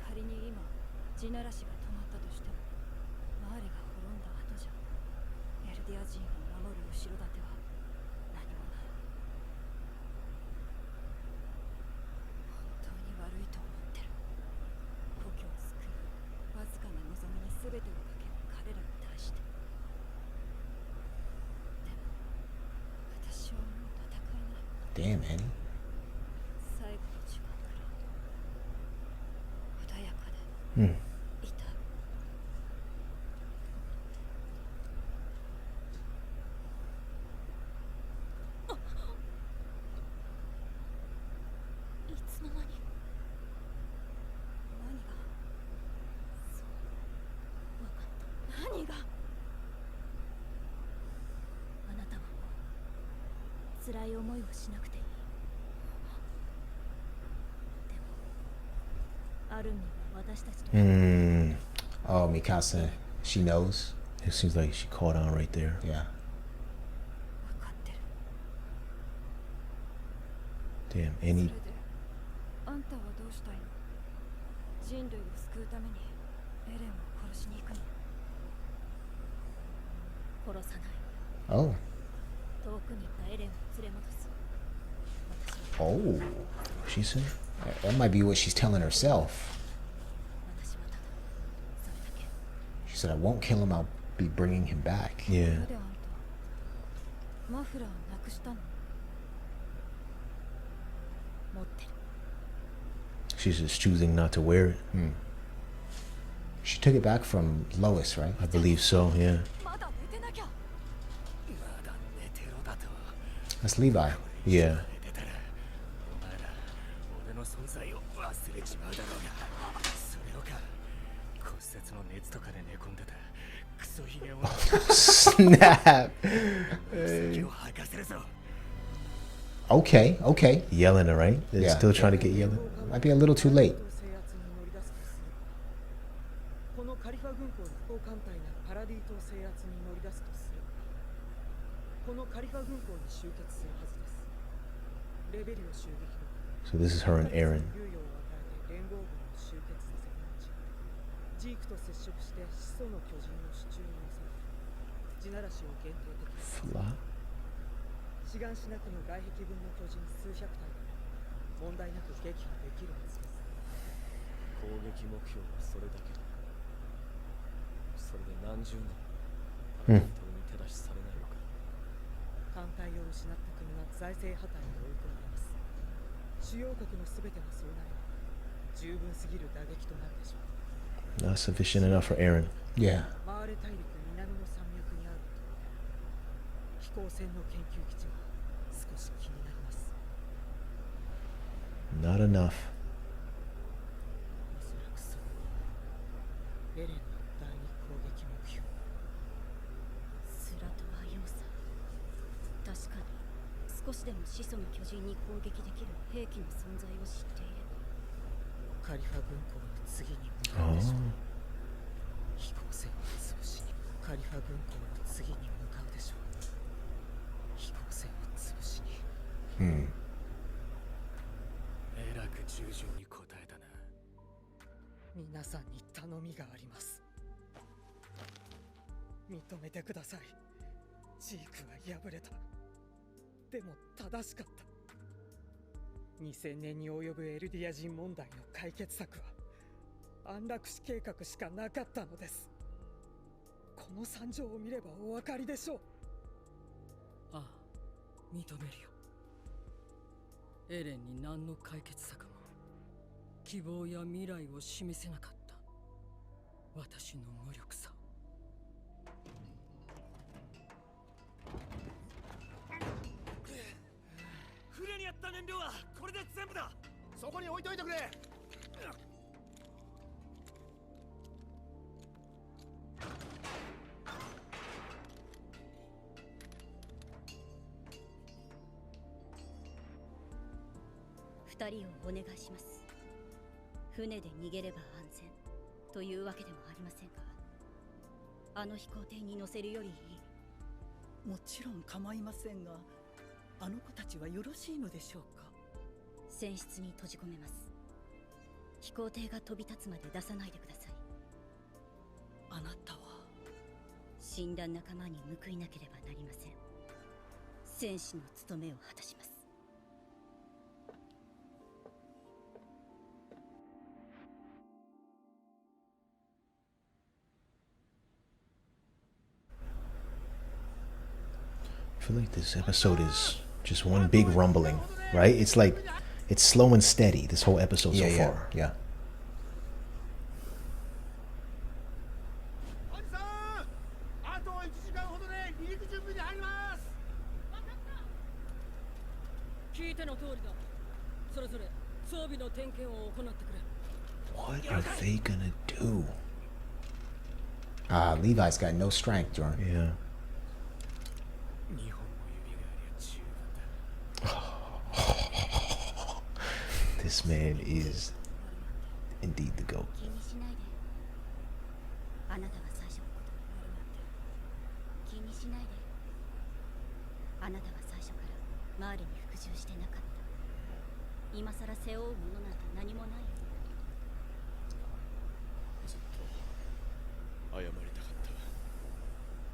仮に今地ならしが止まったとしても、マーレが滅んだ後じゃエルディア人を守る後ろ盾は何もない。本当に悪い Damn, Annie. 最後の時間くらい穏やかで Hmm. いた。いつの間に何がそう分かった。何があなたはもう辛い思いをしなくていい。でもある意味私たちと Hmm. Oh, Mikasa, she knows. It seems like she caught on right there. Yeah. 分かってる。 Damn, それ Annie. であんたはどうしたいの？人類を救うためにエレンを殺しに行くの？殺さない。 Oh. 遠くに行ったエレンを連れ戻す。私は Oh. She said. That might be what she's telling herself. 私はただそれだけ。 She said, I won't kill him, I'll be bringing him back. Yeah. なんであんたマフラーをなくしたの？持ってる。 She's just choosing not to wear it. She took it back from Lois, right? I believe so, yeah. まだ寝てなきゃ。まだ寝てろだと。 That's Levi. Yeah. 寝てたらお前ら俺の存在を忘れちまうだろうが。それをか骨折の熱とかで寝込んでたクソヒゲを Snap. 先を吐かせるぞ。 Okay, okay. Yelling her, right? They're Yeah. still trying to get yelling. Might be a little too late. 制圧に乗り出すとする。このカリファ軍港の飛行艦隊がパラディ島制圧に乗り出すとする。このカリファ軍港に集結するはずです。レベリオ襲撃後、 So this is her and Eren. 猶予を与えて連合軍を集結させた後、ジークと接触して始祖の巨人の手中に収め、地ならしを限定的に Flop. 志願しなくの外壁軍の巨人数百体が問題なく撃破できるはずです。攻撃目標はそれだけだ。それで何十年パラディ島に手出しされないのか。艦隊を失った国が財政破綻に追い込まれます。主要国の全てがそうなれば十分すぎる打撃となるでしょう。 Not sufficient enough for Eren. Yeah. マーレ大陸南の山脈にある飛行船の研究基地が少し気になります。 Not enough. おそらくそれはエレンの第二攻撃目標。スラトは要塞。確かに少しでも始祖の巨人に攻撃できる兵器の存在を知っている。カリファ軍港の次に向かうでしょう。 Oh. 飛行船を潰しにカリファ軍港の次に向かうでしょう。飛行船を潰しに Hmm. えらく従順に答えたな。皆さんに頼みがあります。認めてください。ジークは敗れた。でも正しかった。2000年に及ぶエルディア人問題の解決策は安楽死計画しかなかったのです。この惨状を見ればお分かりでしょう。ああ、認めるよ。エレンに何の解決策も希望や未来を示せなかった私の無力さ。船にあった燃料はこれで全部だ。そこに置いといてくれ。二人をお願いします。船で逃げれば安全というわけでもありませんが、あの飛行艇に乗せるよりいい。もちろん構いませんが、あの子たちはよろしいのでしょうか。船室に閉じ込めます。飛行艇が飛び立つまで出さないでください。あなたは死んだ仲間に報いなければなりません。戦士の務めを果たします。I feel like this episode is Just one big rumbling, right? It's like it's slow and steady this whole episode so Yeah, far. yeah. 兄さん、あと1時間ほどで離陸準備に入ります。聞いての通りだ。それぞれ装備の点検を行ってくれ。 What are they gonna do? Levi's got no strength, Jordan. Yeah. 2本の指がありゃ十分だ。 This man is indeed the GOAT. 気にしないで。あなたは最初のことになるなんて。気にしないで。あなたは最初からマーレに服従してなかった。今さら背負うものなんて何もないよ。ずっと謝りたかった。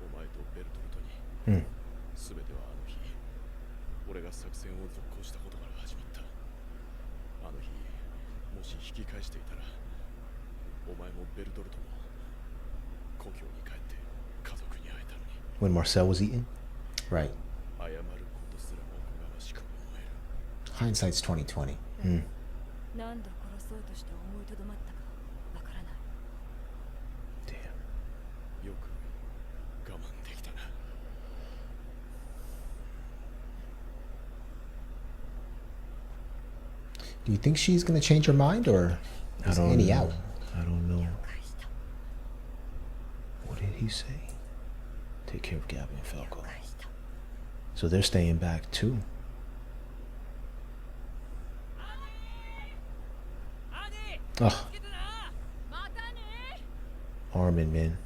お前とベルトルトに。すべてはあの日、俺が作戦を続行したことから始まった。あの日、もし引き返していたら、お前もベルトルトも故郷に帰って家族に会えたのに。 When Marcel was eaten? Right. 謝ることすらもおこがましく思える。 Hindsight's 2020. 何度殺そうとして思いとどまったかわからない。 Damn. よく我慢できたな。 Do you think she's gonna change her mind, or is Annie out? I don't know. What did he say? Take care of Gabby and Falco. So they're staying back too. Oh. Armin, man.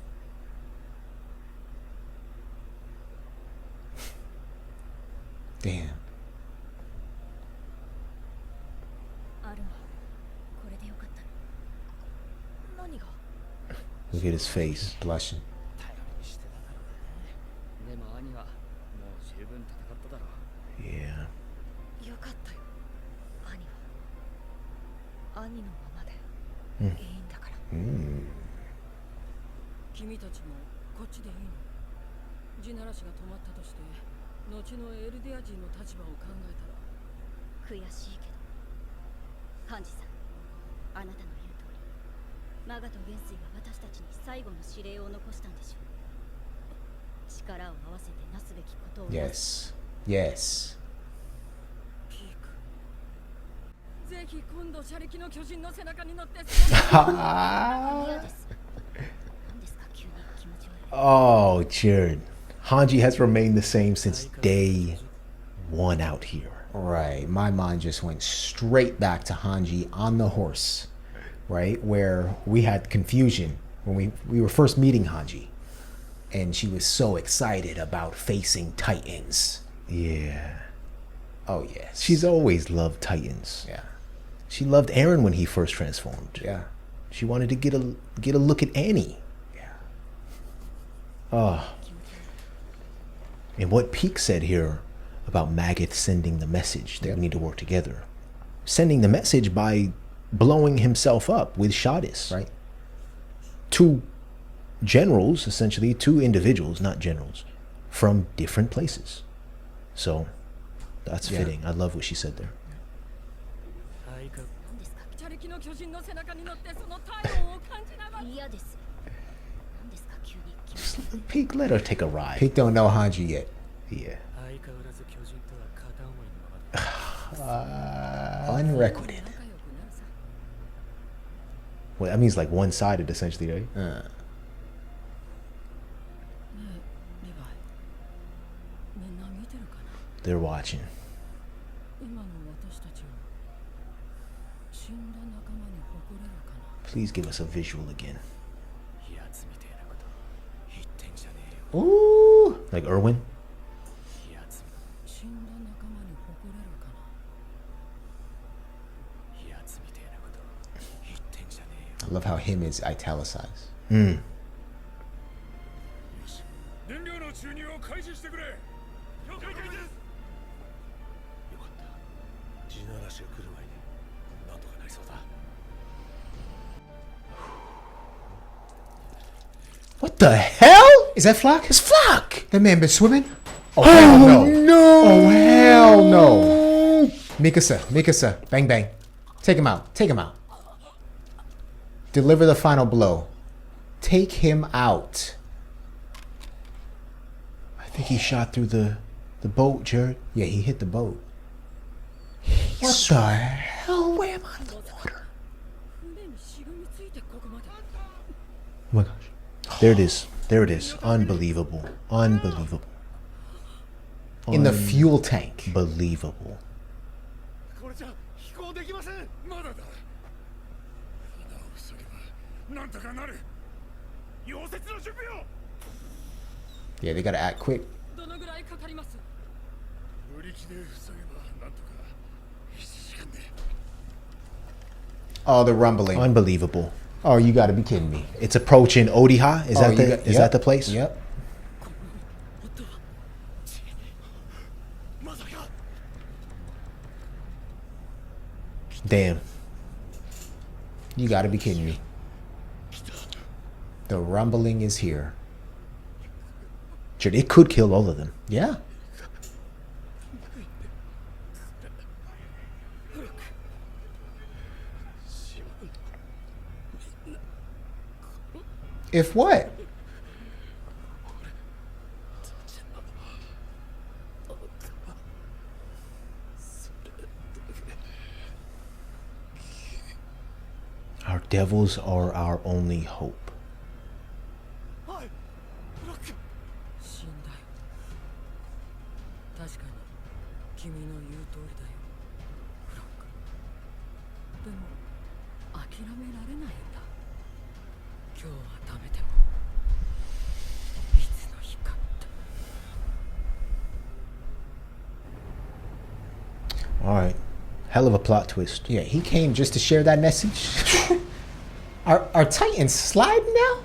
Damn. アルマ、これでよかったの。何が？ Look at his face. Blushing. 頼りにしてただろうね。でも兄はもう十分戦っただろう。 Yeah. よかったよ。兄は兄のままでいいんだから。君たちもこっちでいいの？地ならしが止まったとして後のエルディア人の立場を考えたら。悔しいけど、ハンジさん、あなたの言う通り、マガと元帥は私たちに最後の指令を残したんでしょう。力を合わせてなすべきことを。 Yes. Yes. ピーク。ぜひ今度車力の巨人の背中に乗って。嫌です。何ですか急に気持ち悪い。 Oh, Jared. Hanji has remained the same since day one out here. Right. My mind just went straight back to Hanji on the horse, right? Where we had confusion when we were first meeting Hanji. And she was so excited about facing Titans. Yeah. Oh, yes. She's always loved Titans. Yeah. She loved Eren when he first transformed. Yeah. She wanted to get a look at Annie. Yeah. Oh. And what Peak said here about Magath sending the message that we need to work together. Sending the message by blowing himself up with Shadis. Right. Two generals, essentially, two individuals, not generals, from different places. So that's fitting. I love what she said there. 何ですか？車力の巨人の背中に乗ってその体温を感じながら。嫌です。何ですか急に気持ち悪い。 Peak, let her take a ride. Pete don't know Hanji yet. Yeah. 相変わらず巨人とは片思いのままだ。 Unrequited. 仲良くなるさ。 Well, that means like one-sided, essentially, right? ねえ、リヴァイ。みんな見てるかな？ They're watching. 今の私たちを死んだ仲間に誇れるかな？ Please give us a visual again. やつみてえなこと言ってんじゃねえよ。 Ooh. Like Erwin? やつ死んだ仲間に誇れるかな？やつみてえなこと言ってんじゃねえよ。 I love how him is italicized. よし、燃料の注入を開始してくれ。了解です。よかった。地ならしが来る前になんとかなりそうだ。 What the hell? Is that Flock? It's Flock! That man been swimming? Oh, hell no. Oh, hell no. Mikasa. Bang, bang. Take him out. Deliver the final blow. Take him out. I think he shot through the boat, Jared. Yeah, he hit the boat. What the hell? Where am I in the water? 船にしがみついてここまで Oh my gosh. There it is. There it is. Unbelievable. Unbelievable. In the fuel tank. Unbelievable. これじゃ飛行できません。まだだ。穴を塞げばなんとかなる。溶接の準備を。 Yeah, they gotta act quick. どのぐらいかかります ブリキで塞げばなんとか1時間で。 Oh, the rumbling. Unbelievable. Oh, you gotta be kidding me. It's approaching Odiha. Is Oh, that you the got- is yep, that the place? Yep. まさか。 Damn. You gotta be kidding me. The rumbling is here. Jared, it could kill all of them. Yeah. If what? Our devils are our only hope. はい。ブロック。死んだよ確かに君の言う通りだよフロックでも諦められないんだ今日はダメでもいつの日かって All right. Hell of a plot twist. Yeah, he came just to share that message. Are Titans sliding now?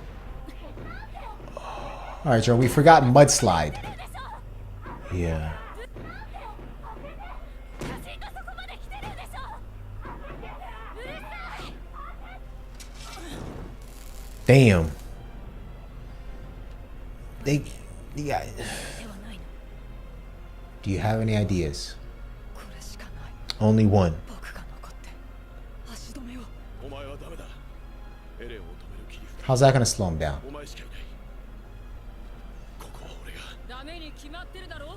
All right, Joe, we forgot mudslide. Yeah. Damn. They yeah. Do you have any ideas? これしかない Only one. 僕が残って足止めをお前はダメだ。エレンを止める切り札。 How's that gonna slow him down? お前しかいない。ここは俺が。ダメに決まってるだろ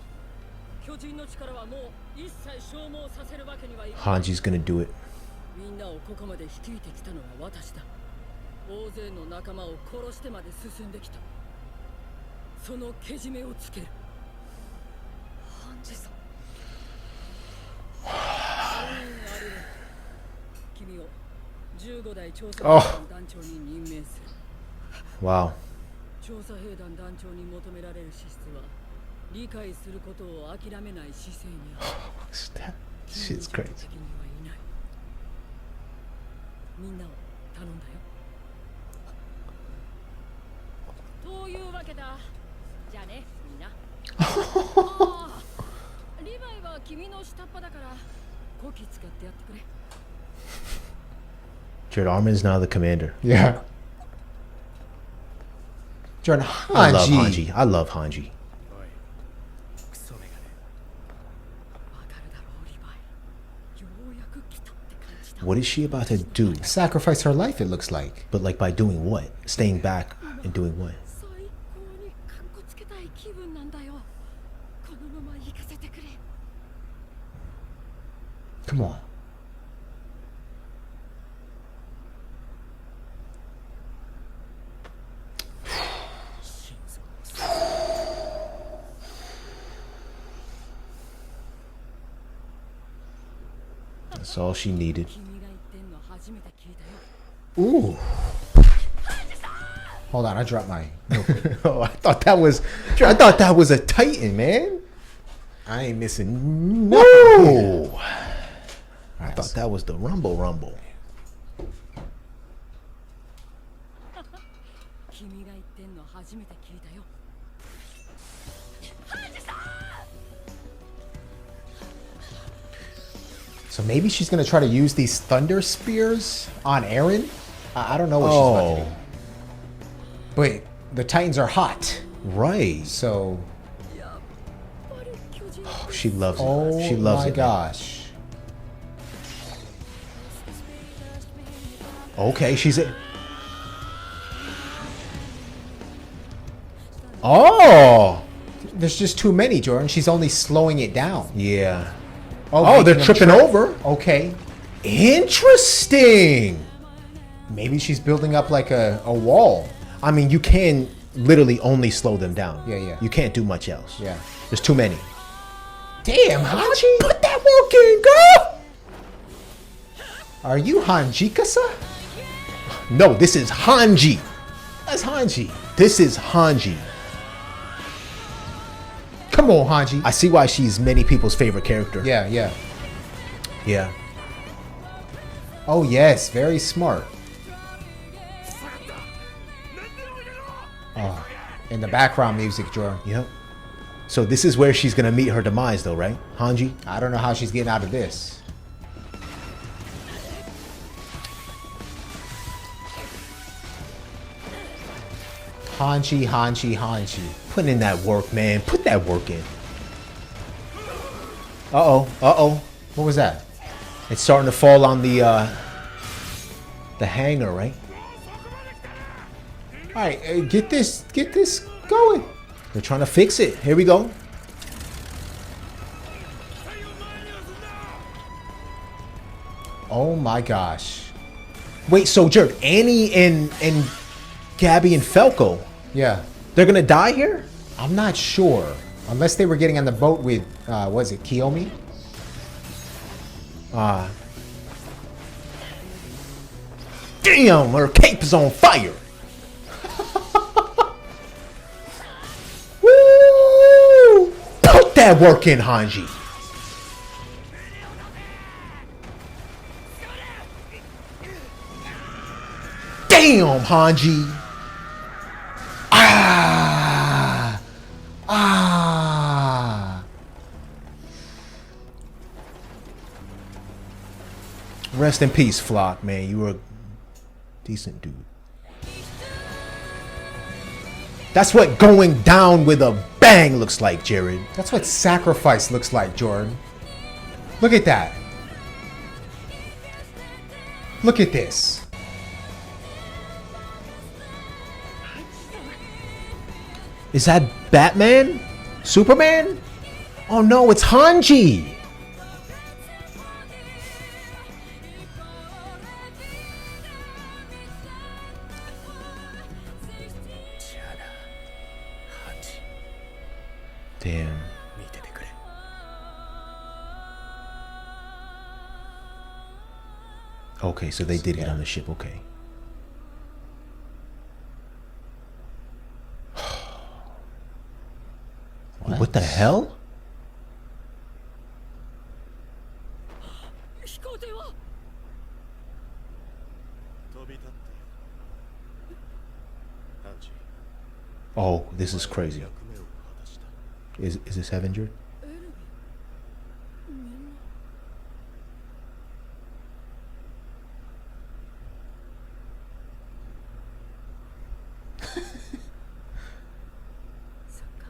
巨人の力はもう一切消耗させるわけにはいかない Hanji's gonna do it. みんなをここまで率いてきたのは私だ大勢の仲間を殺してまで進んできたそのけじめをつけるハンジさん君を15代調査あ兵団団長に任命する Wow. 調査兵団団長に求められる資質は理解することを諦めない姿勢にある That shit's crazy. 的にはいないみんなを頼んだよというわけだじゃあねみんなああリヴァイは君の下っ端だからこき使ってやってくれ Jared Armin's now the commander. Yeah. Jordan I love Hanji. Hanji. I love Hanji. おい。クソメガネ。わかるだろうリヴァイようやく来たって感じだ What is she about to do? Sacrifice her life, it looks like. But like by doing what? Staying back and doing what? 最高にカッコつけたい気分なんだよこのまま行かせてくれ Come on. That's all she needed. 君が言ってんの初めて聞いたよ Ooh. Hold on, I dropped my. Oh, I thought that was a Titan, man. I ain't missing nothing. Whoa. I Alright, thought that was the Rumble. 君が言ってんの初めて聞いたよ So maybe she's gonna try to use these thunder spears on Eren. I don't know what she's about to do. But the Titans are hot, Right. so she loves it. Oh She loves my it. gosh. Okay, she's a. Oh, There's just too many, Jordan. She's only slowing it down. yeah. Oh, Oh, they're making them tripping trip. over. Okay. Interesting. Maybe she's building up like a wall. I mean, you can literally only slow them down. Yeah, yeah. You can't do much else. Yeah. There's too many. Damn, Hanji. Put that work in, girl. Are you Hanjikasa? No, this is Hange. That's Hanji. This is Hange. Come on, Hanji. I see why she's many people's favorite character. Yeah, yeah. Yeah. Oh, yes. Very smart. Oh, in the background music, Jordan. Yep. So this is where she's gonna meet her demise, though, right? Hange. I don't know how she's getting out of this. Hanji. Putting in that work, man. Put that work in. Uh-oh. What was that? It's starting to fall on the hanger, right? All right, get this going. They're trying to fix it. Here we go. Oh my gosh. Wait, so Jerk, Annie and Gabby and Falco, Yeah, they're gonna die here? I'm not sure. Unless they were getting on the boat with, was it Kiyomi? Damn, her cape is on fire. Woo! Put that work in, Hanji. Damn, Hanji. Ah! Rest in peace, Flock, man. You were a decent dude. That's what going down with a bang looks like, Jared. That's what sacrifice looks like, Jordan. Look at that. Look at this. Is that Batman? Superman? Oh no, it's Hanji. Damn. Okay, so they did get on the ship, okay. What the hell? 飛行艇は Oh, this is crazy. Is this Heaven, Jared? エルヴィンみんな そっか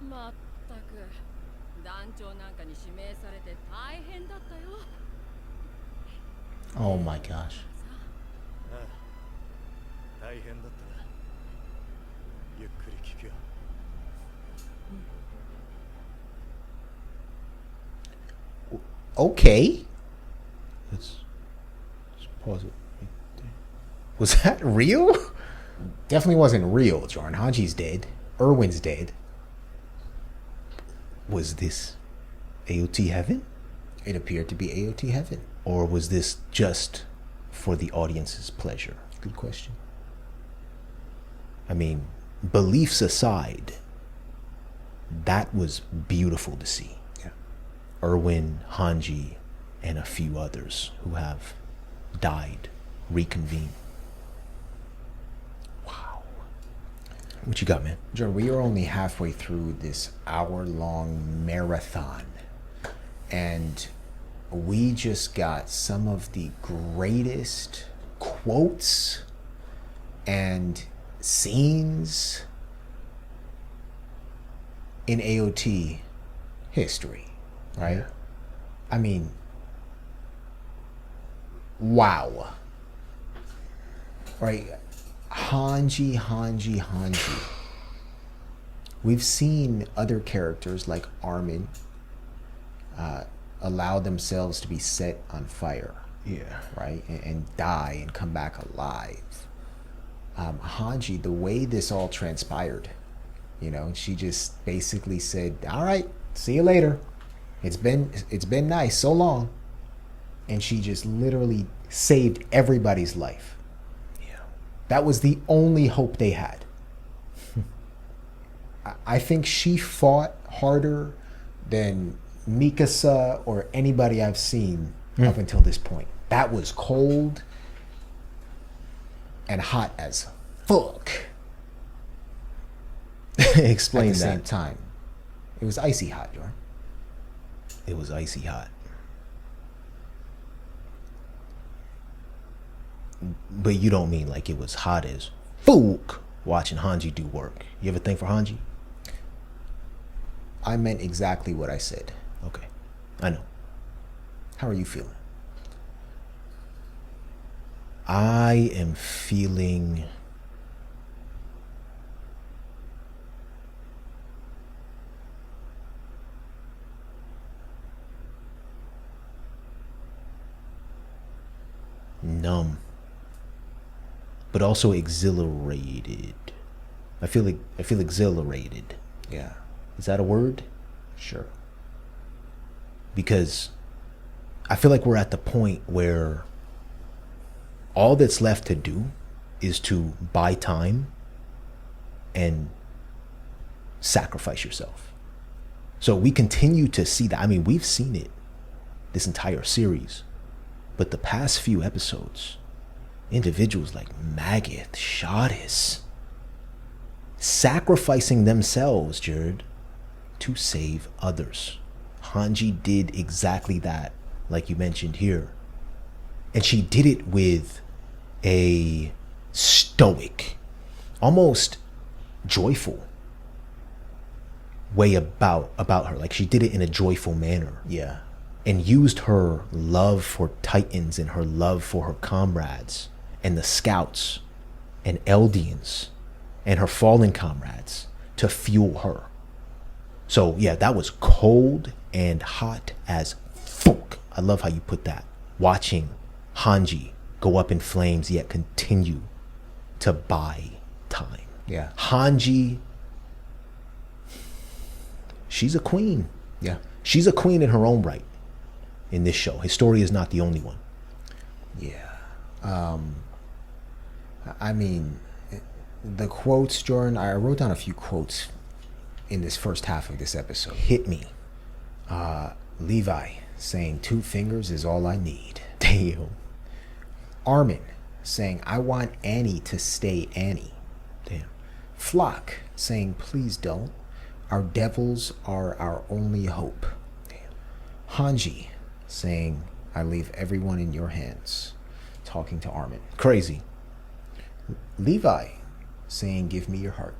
まったく団長なんかに指名されて大変だったよ Oh my gosh. 大変だったな。ゆっくり聞くよ。Okay. Let's pause it. Right there. Was that real? Definitely wasn't real, Jordan. Hanji's dead. Erwin's dead. Was this AOT Heaven? It appeared to be AOT Heaven. Or was this just for the audience's pleasure? Good question. I mean, beliefs aside, that was beautiful to see. Yeah. Erwin, Hanji, and a few others who have died reconvene. Wow. What you got, man? Jordan, we are only halfway through this hour-long marathon. And we just got some of the greatest quotes and scenes in AOT history, right? Yeah. I mean, wow. Right? Hange. We've seen other characters like Armin allow themselves to be set on fire. Yeah. Right? And die and come back alive. Hanji, the way this all transpired, you know, she just basically said, all right, see you later. It's been nice, so long. And she just literally saved everybody's life. Yeah. That was the only hope they had. I think she fought harder than Mikasa or anybody I've seen up until this point. That was cold and hot as fuck. Explain at the that. same time. It was icy hot, Jordan. It was icy hot. But you don't mean like it was hot as fuck watching Hanji do work. You ever think for Hanji? I meant exactly what I said. Okay. I know. How are you feeling? I am feeling numb, but also exhilarated. I feel exhilarated. Yeah, Is that a word? sure. Because I feel like we're at the point where all that's left to do is to buy time and sacrifice yourself. So we continue to see that. I mean, we've seen it this entire series, but the past few episodes, individuals like Magath, Shadis, sacrificing themselves, Jared, to save others. Hanji did exactly that, like you mentioned here. And she did it with a stoic, almost joyful way about her. Like she did it in a joyful manner. Yeah. And used her love for Titans and her love for her comrades and the scouts and Eldians and her fallen comrades to fuel her. So yeah, that was cold and hot as fuck. I love how you put that. Watching Hanji go up in flames yet continue to buy time. Yeah. Hanji, she's a queen. Yeah. She's a queen in her own right in this show. Historia is not the only one. Yeah. I mean, the quotes, Jordan, I wrote down a few quotes in this first half of this episode. Hit me. Levi saying 2 fingers is all I need. Damn. Armin saying, I want Annie to stay Annie. Damn. Flock saying, please don't. Our devils are our only hope. Damn. Hanji saying, I leave everyone in your hands. Talking to Armin. Crazy. Levi saying, give me your heart.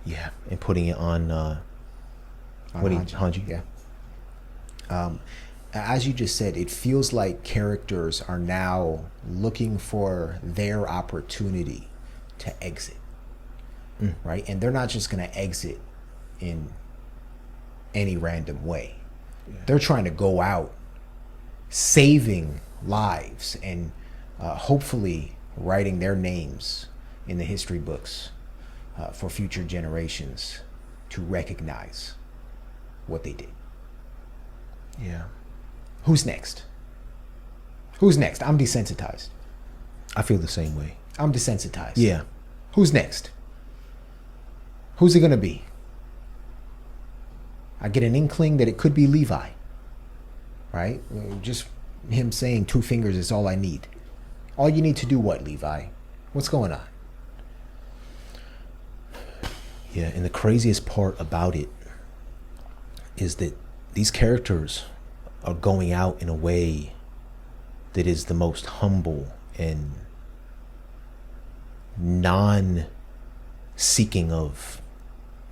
Yeah. And putting it on Hanji. Yeah. As you just said, it feels like characters are now looking for their opportunity to exit. Right? And they're not just going to exit in any random way. Yeah. They're trying to go out saving lives and hopefully writing their names in the history books for future generations to recognize what they did. Yeah. Who's next? Who's next? I'm desensitized. I feel the same way. I'm desensitized. Yeah. Who's next? Who's it going to be? I get an inkling that it could be Levi. Right? Just him saying 2 fingers is all I need. All you need to do what, Levi? What's going on? Yeah, and the craziest part about it is that these characters are going out in a way that is the most humble and non-seeking of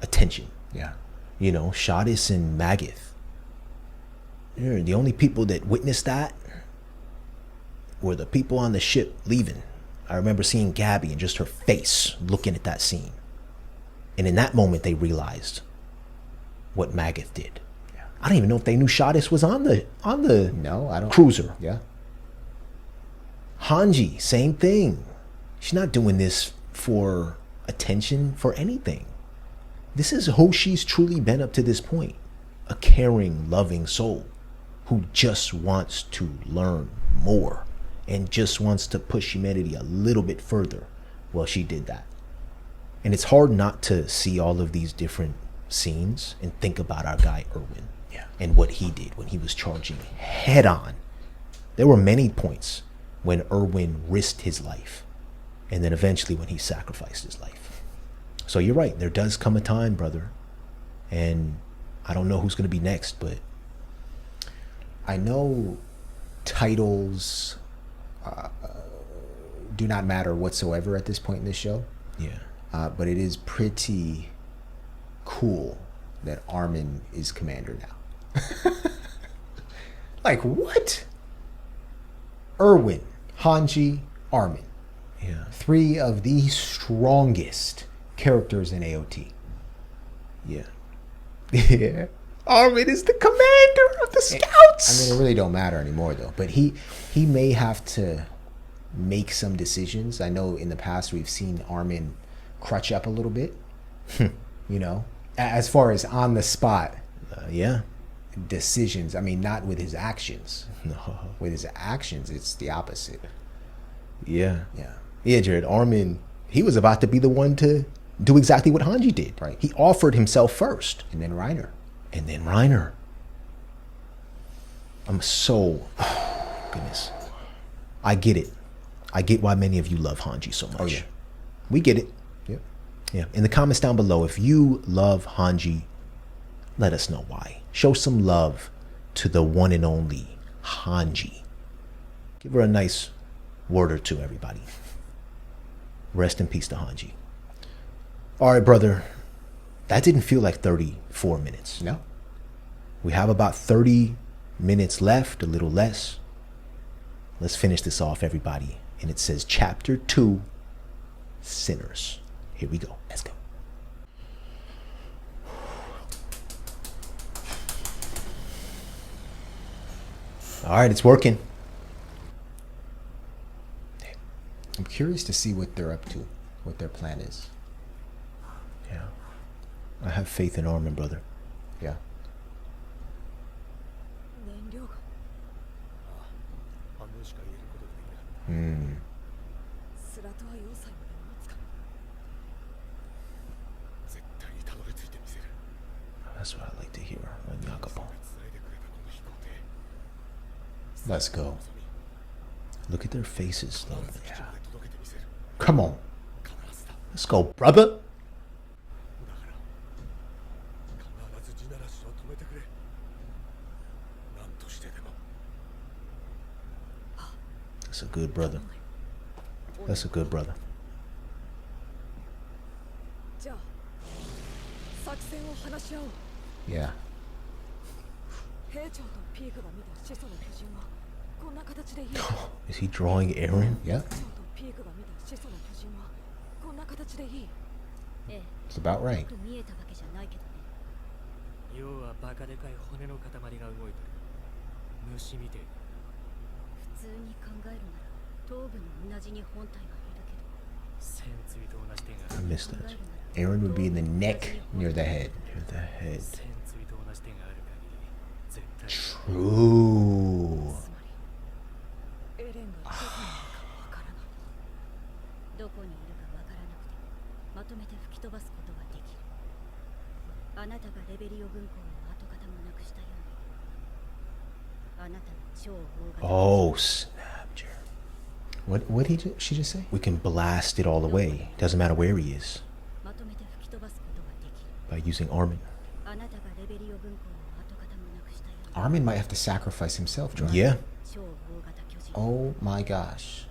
attention. Yeah. You know, Shadis and Magath. The only people that witnessed that were the people on the ship leaving. I remember seeing Gabby and just her face looking at that scene. And in that moment, they realized what Magath did. Yeah. I don't even know if they knew Shadis was on the No, I don't. cruiser. Yeah. Hange, same thing. She's not doing this for attention, for anything. This is who she's truly been up to this point. A caring, loving soul who just wants to learn more and just wants to push humanity a little bit further. Well, she did that. And it's hard not to see all of these different scenes and think about our guy Erwin. Yeah. And what he did when he was charging head on. There were many points when Erwin risked his life, and then eventually when he sacrificed his life. So you're right, there does come a time, brother, and I don't know who's going to be next, but I know titles do not matter whatsoever at this point in the show. yeah. But it is pretty cool that Armin is commander now. Like, what? Erwin, Hanji, Armin. Yeah. 3 of the strongest characters in AOT. Yeah. Yeah. Armin is the commander of the scouts. I mean, it really don't matter anymore, though. But he may have to make some decisions. I know in the past we've seen Armin crutch up a little bit. You know, as far as on the spot yeah. decisions. I mean, not with his actions. No. With his actions, it's the opposite. Yeah. Yeah. Yeah, Jared. Armin, he was about to be the one to do exactly what Hanji did. Right. He offered himself first. And then Reiner. And then Reiner. I'm so... goodness. I get it. I get why many of you love Hanji so much. Oh, yeah. We get it. Yep. Yeah. In the comments down below, if you love Hanji, let us know why. Show some love to the one and only Hanji. Give her a nice word or two, everybody. Rest in peace to Hanji. All right, brother. That didn't feel like 34 minutes. No. We have about 30 minutes left, a little less. Let's finish this off, everybody. And it says Chapter 2, Sinners. Here we go. Let's go. All right, it's working. I'm curious to see what they're up to, what their plan is. Yeah. I have faith in Armin, brother. Yeah. 燃料が半分しか入れることができなかった。スラトは要塞まで持つか。絶対にたどり着いてみせる。 That's what I like to hear on Yakapo. 繋いでくれたこの飛行艇。 Let's go. Look at their faces, though. 基地まで届けてみせる。 Come on. 必ずだ。 Let's go, brother. だから必ず地ならしを止めてくれ。何としてでも。 That's a good brother. That's a good brother. じゃあ作戦を話し合おう。 Yeah. 兵長とピークが見た始祖の巨人はこんな形でいい。 Is he drawing Eren? Yeah. 兵長とピークが見た始祖の巨人はこんな形でいい。ええ It's about right. と見えたわけじゃないけどね。要はバカでかい骨の塊が動いてる。虫みてえ。普通に考えるなら頭部の同じに本体がいるけど、潜水と同じ点があ I る。 missed 考 that. えるなら Aaron would be in the neck near the head. Near the head. 潜水と同じ点がある限り絶対 True. つまりエレンがどこにいるかわからない。どこにいるかわからなくてまとめて吹き飛ばすことができる。あなたがレベリオ軍港を跡形もなくしたように、あなたの超大型 Oh, snap, Jared. What she just say? We can blast it all away. Doesn't matter where he is. まとめて吹き飛ばすことができる。 By using Armin. あなたがレベリオ軍港を跡形もなくしたように、 Armin might have to sacrifice himself, Jordan. Yeah. 超大型巨人。 Oh my gosh.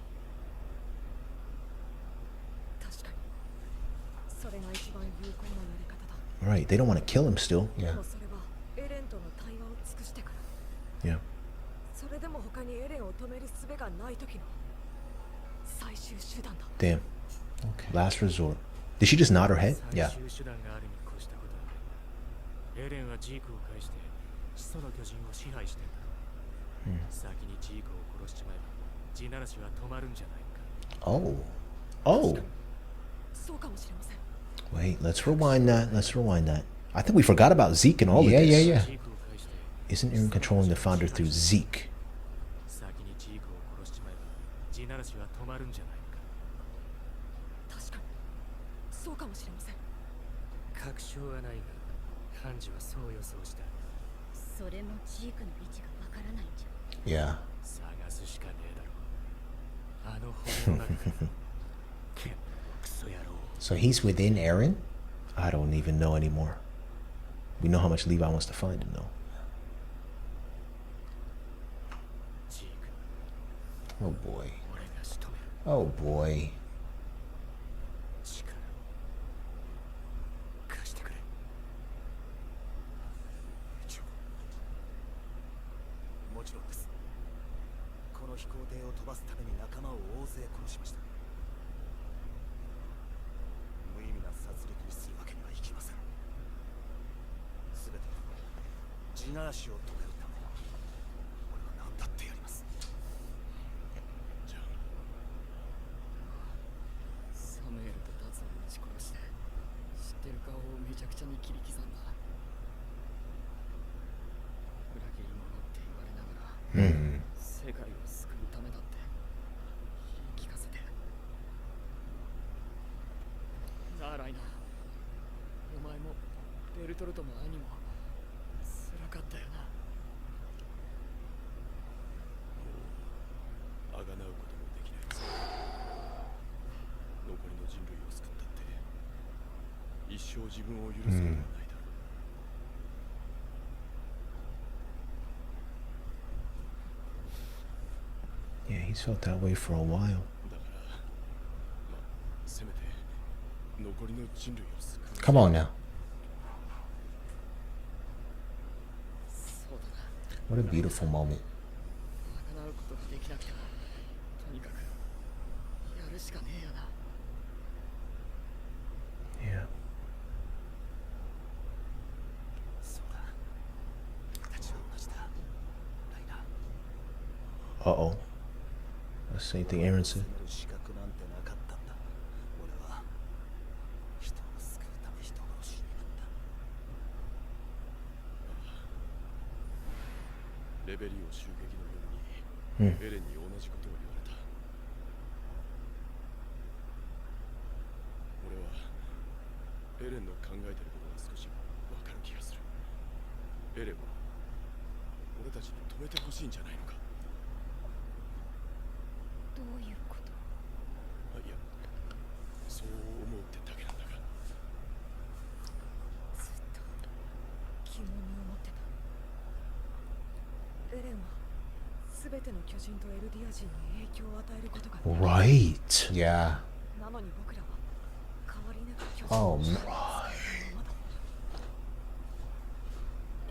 確かにそれが一番有効なやり方だ。Right, they don't want to kill him still. で Yeah. もそれはエレンとの対話を尽くしてから Yeah. それでも他にエレンを止める術がない時の最終手段だ Damn. Okay. Last resort. Did she just nod her head? いや最終手段があるに越したことはない。エレンはジークを介して始祖の巨人を支配してんだ。先にジークを殺しちまえば地ならしは止まるんじゃないか。 Oh. Oh. そうかもしれません Wait, let's rewind that. Let's rewind that. I think we forgot about Zeke and all Yeah, of this. yeah, yeah. ジークを介して Isn't Eren controlling the founder through Zeke? 先にジークを殺しちまえば地ならしは止まるんじゃないか。確かにそうかもしれません確証はないがハンジはそう予想した。それもジークの位置がわからないんじゃ。 Yeah. 探すしかねえだろう。あの骨の中からクソ野郎。 So he's within Eren? I don't even know anymore. We know how much Levi wants to find him, though. ジーク Oh boy. 俺が仕留める Oh boy. 力を貸してくれ。もちろんです。この飛行艇を飛ばすために仲間を大勢殺しました。無意味な殺戮にするわけにはいきません。すべて地ならしを止めるため、俺は何だってやります。じゃあサムエルとダツを撃ち殺して知ってる顔をめちゃくちゃに切り刻んだ。裏切り者って言われながら Hmm. 世界を救うためだって言い聞かせて。なあライナー、お前もベルトルトも兄も辛かったよな。あがなうこともできないです。残りの人類を救ったって一生自分を許すことはないだろう。Yeah, he's felt that way for a while. だからまあせめて残りの人類を救う。 Come on now. そうだな。 What a beautiful moment. 賄うことができなくてもとにかくやるしかねえよな。 Yeah. そうだ。俺たちは同じだ。ライナー。 Uh-oh. That's the same thing Eren said. 責める資格なんてなかったんだ。俺は人を救うため人殺しになった。レベリオ襲撃の夜にエレンに同じことを言われた。俺はエレンの考えてることが少しわかる気がする。エレンは俺たちに止めてほしいんじゃないのか。どういうこと？あ、いや、そう思うってだけなんだが。ずっと疑問に思ってたエレンは全ての巨人とエルディア人に影響を与えることができる Right. Yeah. なのに僕らは変わりなく巨人 Oh, を no. 支配するままだ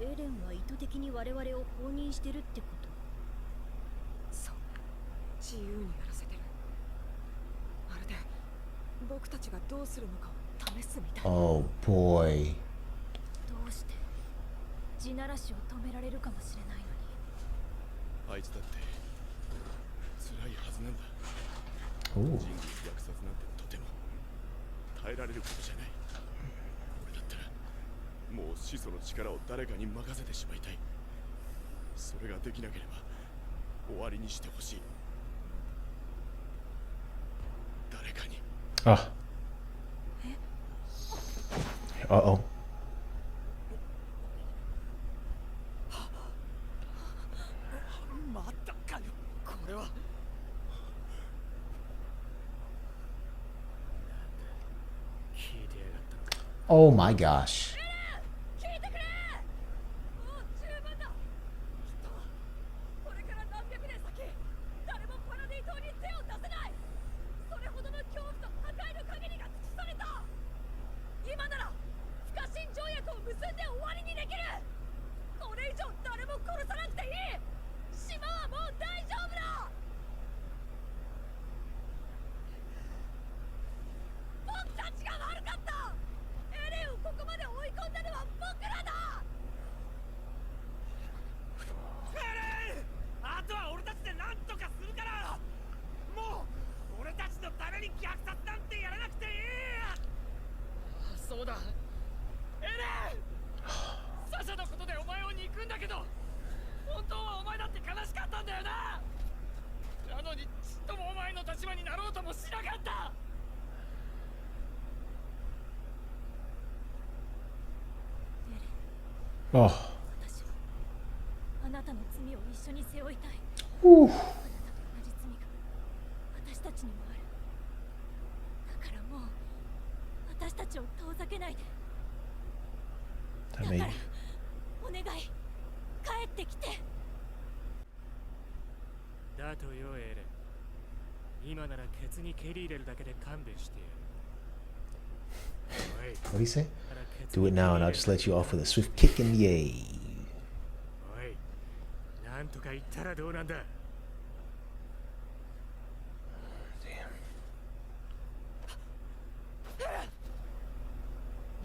エレンは意図的に我々を放任してるってこと？そう自由にやらせてるまるで僕たちがどうするのかを試すみたい Oh boy. どうして地ならしを止められるかもしれないのに。あいつだって辛いはずなんだ。 Ooh. 人類虐殺なんてとても耐えられることじゃない。俺だったらもう始祖の力を誰かに任せてしまいたい。それができなければ終わりにしてほしい。誰かに。 Ah. Uh-oh. またかよこれは聞いてやがったのか。 Oh my gosh. 聞いてくれもう十分だきっとこれから何百年先誰もパラディ島に手を出せないそれほどの恐怖と破壊の陰にが尽くされた今なら不可侵条 Oh. 私はあなたの罪を一緒に背負いたい。 Ooh. あなたと同じ罪が私たちにもある。だからもう私たちを遠ざけないで。 That だ made からお願い、帰ってきて。だとよエレン、今ならケツに蹴り入れるだけで勘弁してやる。おい、 What do you say? だからケツ Do に it 蹴り now 入 and れ I'll る just let you off with a swift kick in the A. おい、なんとか言ったらどうなんだ。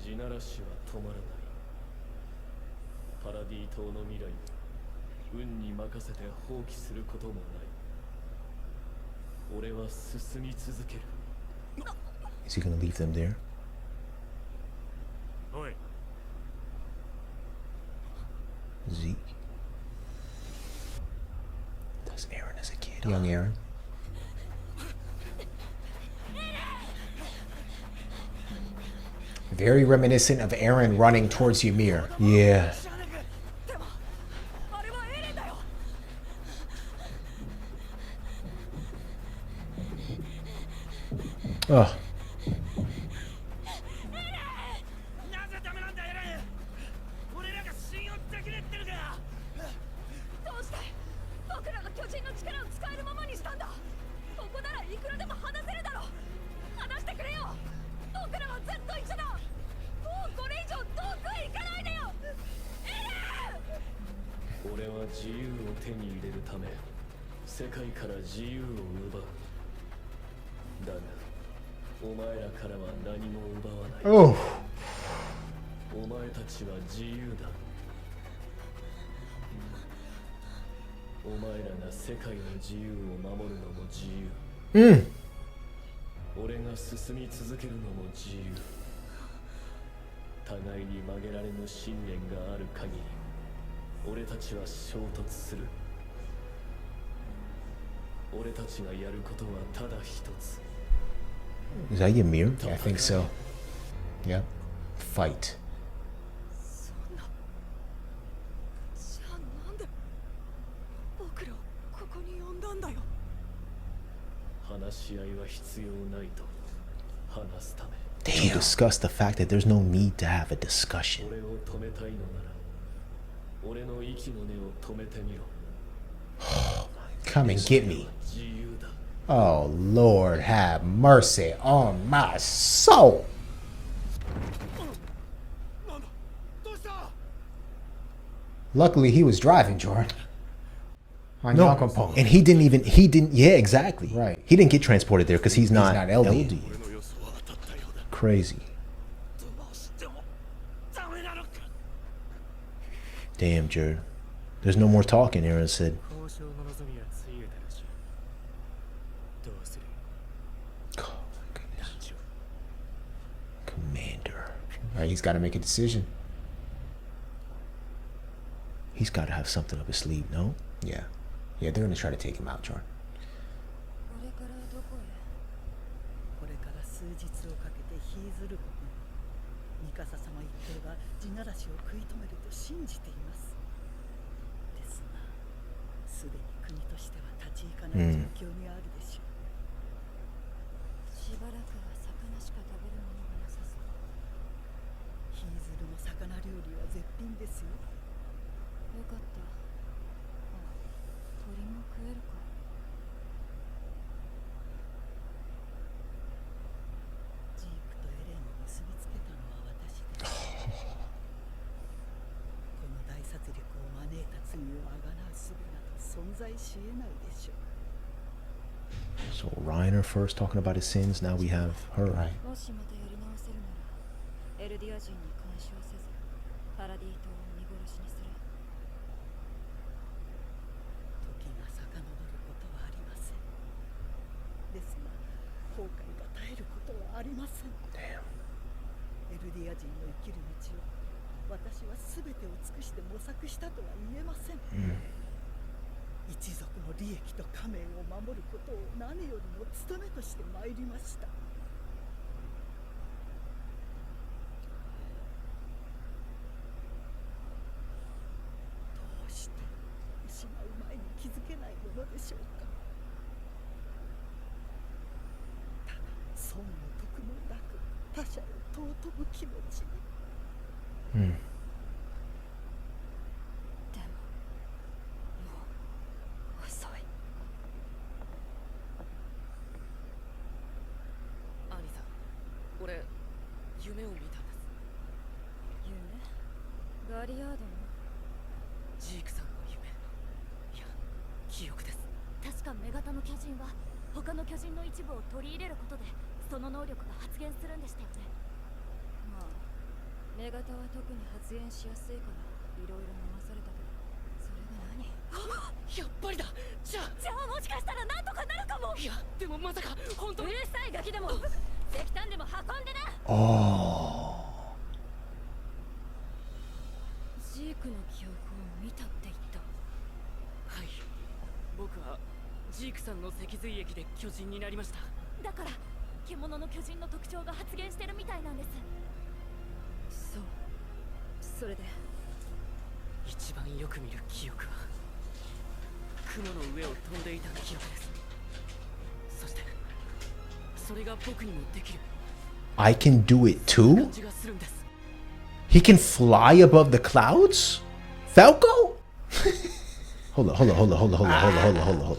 地ならしは止まらない。パラディ島の未来を運に任せて放棄することもない。俺は進み続ける。 Is he gonna leave them there? おい、 Zeke. That's Eren as a kid. Young Eren. Very reminiscent of Eren running towards Ymir. Yeah. でもあれはエレンだよ。 Oh. なぜダメなんだエレン。俺らが信用できねえってのか。どうして僕らが巨人の力を使えるままにしたんだ。ここならいくらでも話せるだろう。話してくれよ。僕らはずっと一緒だ。もうこれ以上遠くへ行かないでよ。エレン。俺は自由を手に入れるため世界から自由を奪う。だがお前らからは何も奪わない。 Oh. お前たちは自由だ。お前らが世界の自由を守るのも自由。 Mm. 俺が進み続けるのも自由。互いに曲げられぬ信念がある限り俺たちは衝突する。俺たちがやることはただ一つ。 Is that Ymir? Yeah, I think so. Yep. Fight. そんな。じゃあなんで僕らをここに呼んだんだよ。話し合いは必要ないと話すため。 To discuss the fact that there's no need to have a discussion. 俺を止めたいのなら俺の息の根を止めてみろ。 Come and get me. 自由だ。 Oh, Lord, have mercy on my soul. なんだどうした Luckily, he was driving, Jordan. On No, Yonkampong. and yeah, exactly. Right. He didn't get transported there because he's not, not LD. 俺の予想は当たったようだ。 Crazy. どうしてもダメなのか。 Damn, Jared. There's no more talking, Eren said. 交渉の望みはついえたらしい。どうする Oh, my goodness. 団長。 Commander. All right, he's got to make a decision. He's got to have something up his sleeve, no? Yeah. Yeah, they're going to try to take him out, Jordan. これからどこへ。これから数日をかけてヒーズル国にミカサ様一行が地ならしを食い止めると信じています。ですがすでに国としては立ち行かない状況にあるでしょう。しばらくは魚しか食べるものがなさそう。ヒーズルの魚料理は絶品ですよ。よかった。あ、鳥も食えるか。ジークとエレンを結びつけたのは私です。この大殺戮を招いた罪をあがなう術など存在し得ないでしょう。 So Reiner first talking about his sins. Now we have her. Right. もしまたやり直せるなら、エルディア人に干渉せず、パラディ島を見殺しにする。時が遡ることはありません。ですが後悔が絶えることはありません。 Damn. エルディア人の生きる道を私は全てを尽くして模索したとは言えません。一族の利益と家名を守ることを何よりも務めとしてまいりました。気づけないものでしょうか。ただ損も得もなく他者を尊ぶ気持ちに。うん。でももう遅い。アニさん、俺夢を見たんです。夢？ガリアードの？ジークさんの夢。いや、記憶です。確か女型の巨人は他の巨人の一部を取り入れることでその能力が発現するんでしたよね。まあ女型は特に発現しやすいからいろいろ飲まされたけど、それが何？やっぱりだ。じゃあもしかしたらなんとかなるかも。いや、でもまさか本当に。うるさいガキでも石炭でも運んでな。あジークの記憶を見たって言った。はい、僕はジークさんの脊髄液で巨人になりました。だから獣の巨人の特徴が発現してるみたいなんです。そう、それで一番よく見る記憶は雲の上を飛んでいた記憶です。そしてそれが僕にもできる I can do it too? 感じがするんです。 He can fly above the clouds? Falco? Hold on.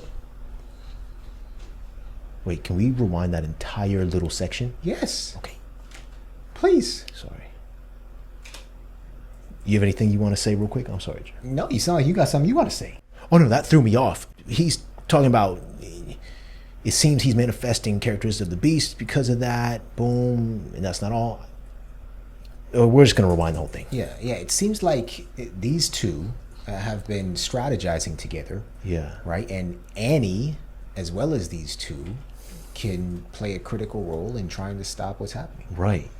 Wait, can we rewind that entire little section? Yes, Okay, please. sorry. You have anything you want to say real quick? I'm sorry, Jared. No, you sound like you got something you want to say. Oh no, that threw me off. He's talking about, it seems he's manifesting characteristics of the beast because of that. Boom, and that's not all. We're just gonna rewind the whole thing. Yeah. It seems like these two have been strategizing together, Yeah. right? And Annie, as well as these two, can play a critical role in trying to stop what's happening. Right.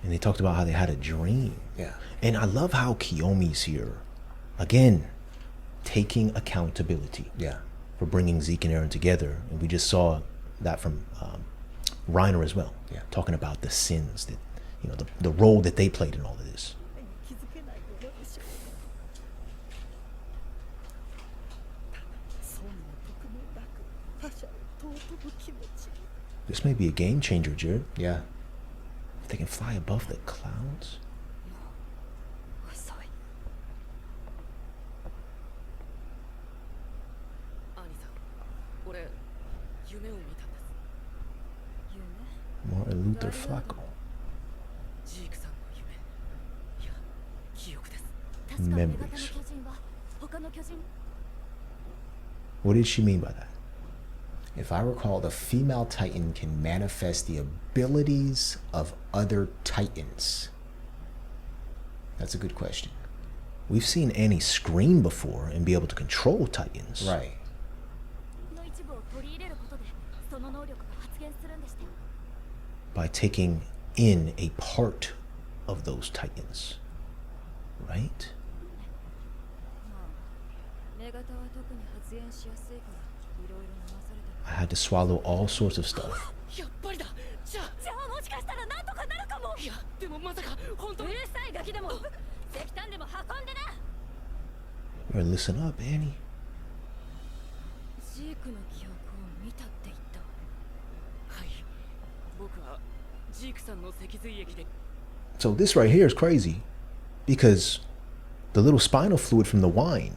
And they talked about how they had a dream. Yeah. And I love how Kiyomi's here, again, taking accountability Yeah. for bringing Zeke and Eren together. And we just saw that from Reiner as well, Yeah. talking about the sins that, you know, the role that they played in all of this. 気づけないものでしょうか。ただ損も得もなく他者を尊ぶ気持ちに。 This may be a game changer, Jared. Yeah. If they can fly above the clouds. 遅い。アニさん、俺夢を見たんです。夢？ More Luther Flacco. ジークさんの夢。いや、記憶です。確か女型の Memories. 巨人は他の巨人。 What did she mean by that? If I recall, the female Titan can manifest the abilities of other Titans. That's a good question. We've seen Annie scream before and be able to control Titans. Right. の一部を取り入れることでその能力が発現するんでしたよ。 By taking in a part of those Titans. Right? まあ女型は特に発現しやすいからいろいろ飲まされた。 I had to swallow all sorts of stuff. やっぱりだ。じゃあもしかしたらなんとかなるかも。いや、でもまさか本当に。うるさいガキでも石炭でも運んでな。 Better listen up, Annie. ジークの記憶を見たって言った。はい、僕はジークさんの脊髄液で。 So this right here is crazy because the little spinal fluid from the wine,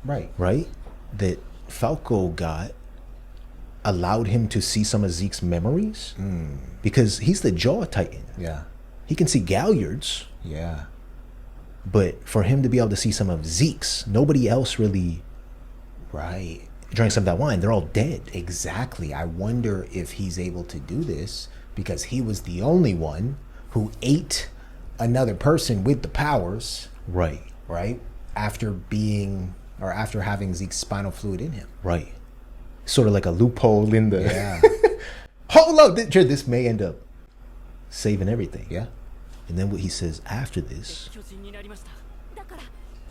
Right. right, that Falco got allowed him to see some of Zeke's memories because he's the jaw titan. Yeah. He can see Galliard's, Yeah. but for him to be able to see some of Zeke's, nobody else really Right. drank some of that wine. They're all dead. Exactly. I wonder if he's able to do this because he was the only one who ate another person with the powers, Right, right? After having Zeke's spinal fluid in him. right. Sort of like a loophole in the... Yeah. Hold up, this may end up saving everything. Yeah. And then what he says after this, 巨人になりました。だから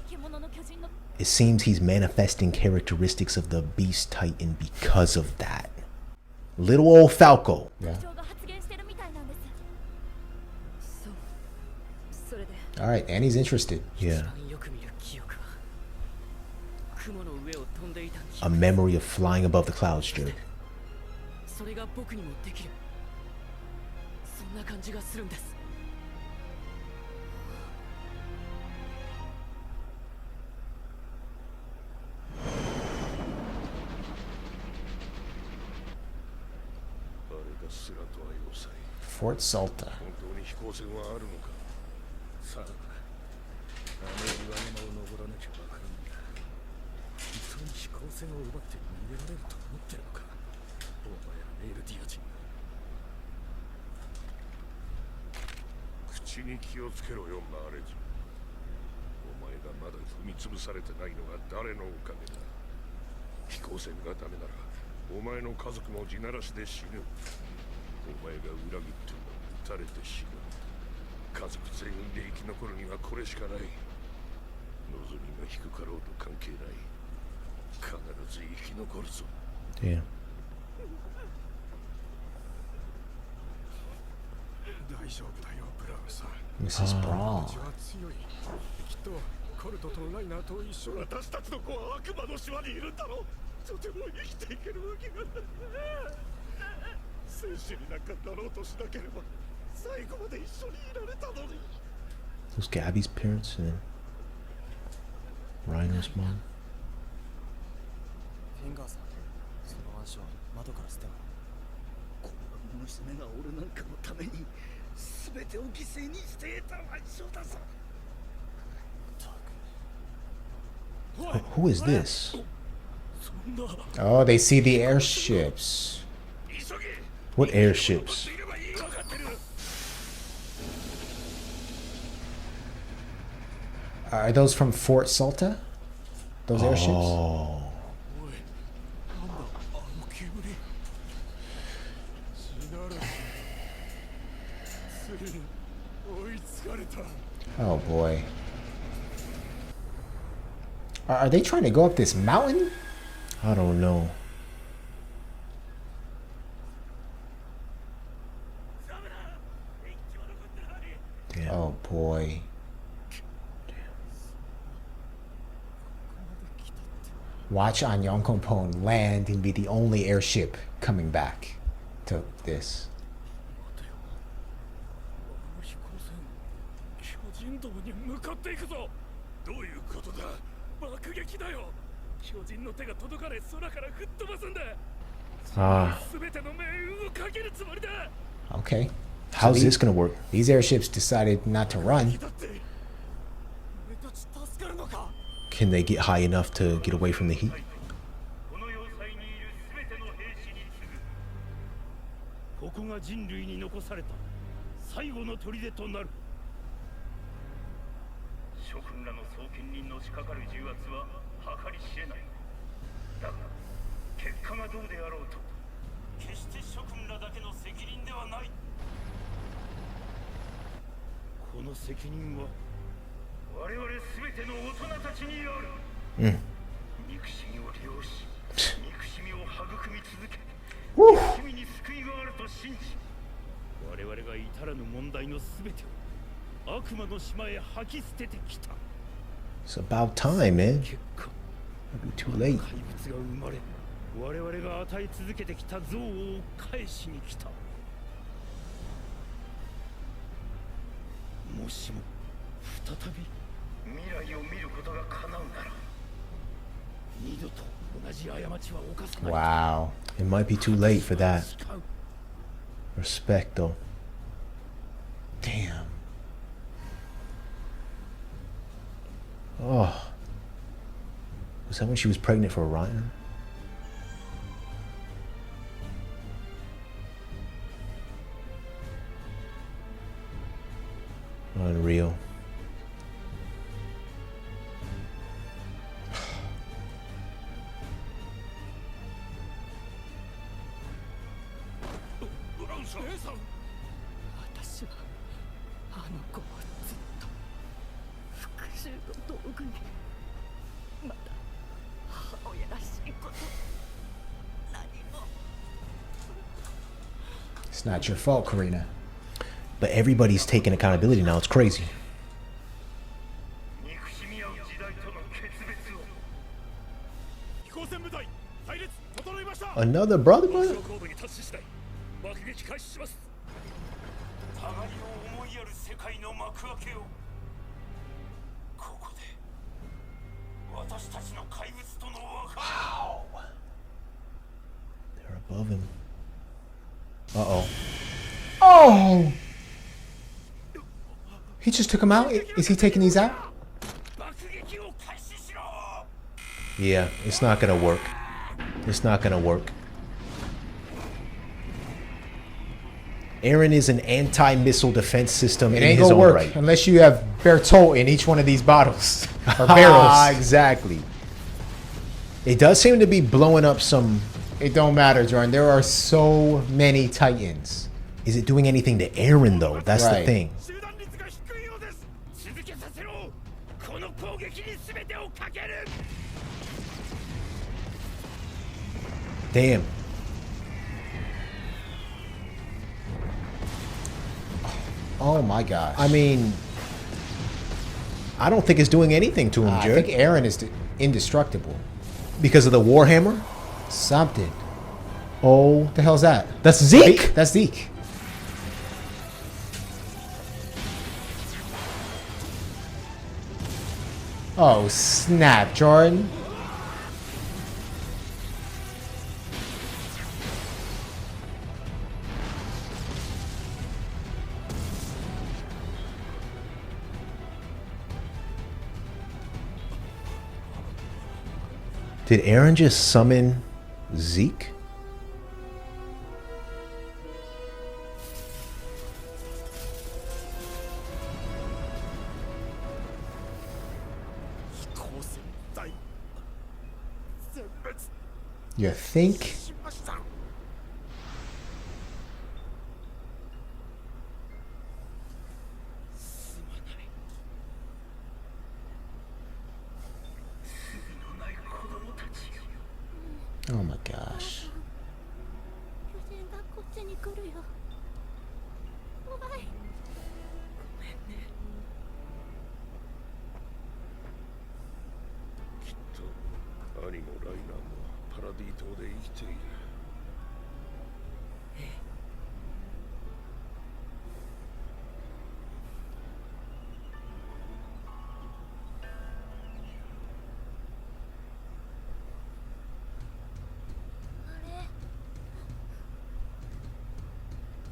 獣の巨人の it seems he's manifesting characteristics of the beast titan because of that. Little old Falco. Yeah. 特徴が発現してるみたいなんです。そう。それで All right. Annie's interested. Yeah. 一番よく見る記憶は雲の上を飛んでいた A memory of flying above the clouds, Jared. それが僕にもできる。そんな感じがするんです。Fort Salta. 本当に飛行船はあるのか。さあ、あの岩山を登らなきゃわからんんだ。本当に飛行船を奪って逃げられると思ってるのか。お前らエルディア人。口に気をつけろよ、マーレズ。お前がまだ踏み潰されてないのが誰のおかげだ。飛行船がダメなら、お前の家族も地ならしで死ぬ。お前が裏切っても撃たれて死ぬ。家族全員で生き残るにはこれしかない。望みが低かろうと関係ない。必ず生き残るぞ。Damn. 大丈夫だよ、ブラウンさん。Mrs. Braun. うちは強い。きっとコルトとライナーと一緒に。私たちの子は悪魔の島にいるんだろ。とても生きていけるわけがない。戦士になんかなろうとしなければ最後まで一緒にいられたのに。 Those Gabby's parents and then Rhino's mom. フィンガーさん、その暗証窓から捨てろ。この娘が俺なんかのために全てを犠牲にして得た腕章だぞ。Who is this? Oh, they see the airships. What airships? Are those from Fort Salta? Those airships? Oh. Oh boy. Are they trying to go up this mountain? I don't know. Damn. Oh boy. Watch An Yongkongpong land and be the only airship coming back to this. 人道に向かっていくぞ。どういうことだ。爆撃だよ。巨人の手が届かない空から吹っ飛ばすんだ。全ての命運をかけるつもりだ。Okay. How's this gonna work? These airships decided not to run. Can they get high enough to get away from the heat? ここが人類に残された最後の砦となる。諸君らの双剣にのしかかる重圧は計り知れない。だが結果がどうであろうと決して諸君らだけの責任ではない。この責任は我々全ての大人たちにある。憎しみを利用し憎しみを育み続け憎しみに救いがあると信じ、我々が至らぬ問題の全てを悪魔の島へ吐き捨ててきた。 It's about time, man. 結果 It'll be too late. 怪物が生まれ、我々が与え続けてきた憎悪を返しに来た。もしも再び未来を見ることが叶うなら、二度と同じ過ちは犯さない。 Wow. It might be too late for that. Respect, though. Damn. Oh. Was that when she was pregnant for Ryan? Unreal. It's not your fault, Karina. But everybody's taking accountability now. It's crazy. 憎しみ合う時代との決別を Another brother? 目標高度に達し次第爆撃開始します。互いを思いやる世界の幕開けをここで私たちの怪物との和解 They're above him. Uh-oh. Oh! He just took him out? Is he taking these out? 爆撃を開始しろ Yeah, it's not gonna work. It's not gonna work. Eren is an anti-missile defense system It in ain't his gonna own work right. unless you have Bertolt in each one of these bottles. Or barrels. Exactly. It does seem to be blowing up some... It don't matter, Jordan. There are so many Titans. Is it doing anything to Eren, though? That's the Right. thing. 集団率が低いようです続けさせろこの攻撃に全てをかける Damn. Oh my gosh. I mean... I don't think it's doing anything to him, I Jared. think Eren is indestructible. Because of the Warhammer? Something. Oh. What the hell's that? That's Zeke? That's Zeke. Oh, snap, Jordan. Did Eren just summon Zeke? You think? Oh my gosh. 巨人がこっちに来るよ怖いきっと兄もライナーもパラディ島で生きている。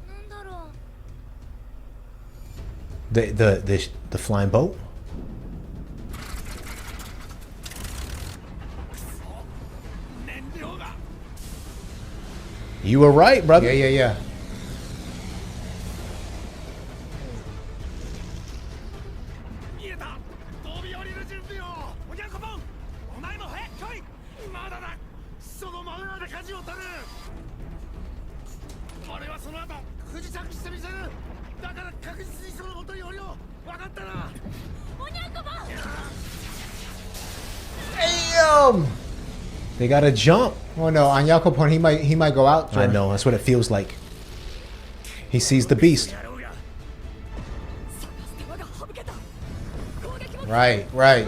あれなんだろう The flying boat? You were right, brother. Yeah, yeah, yeah. 見えた飛び降りる準備をおにゃこぽんお前も早く来いまだだその真裏で舵を取る俺はその後不時着してみせるだから確実にその元に降りよう分かったなおにゃんこぼん Damn! They gotta jump. Oh no, on Yakopon he might go out. I Jordan. know, that's what it feels like. He sees the beast. やろうが Right, right.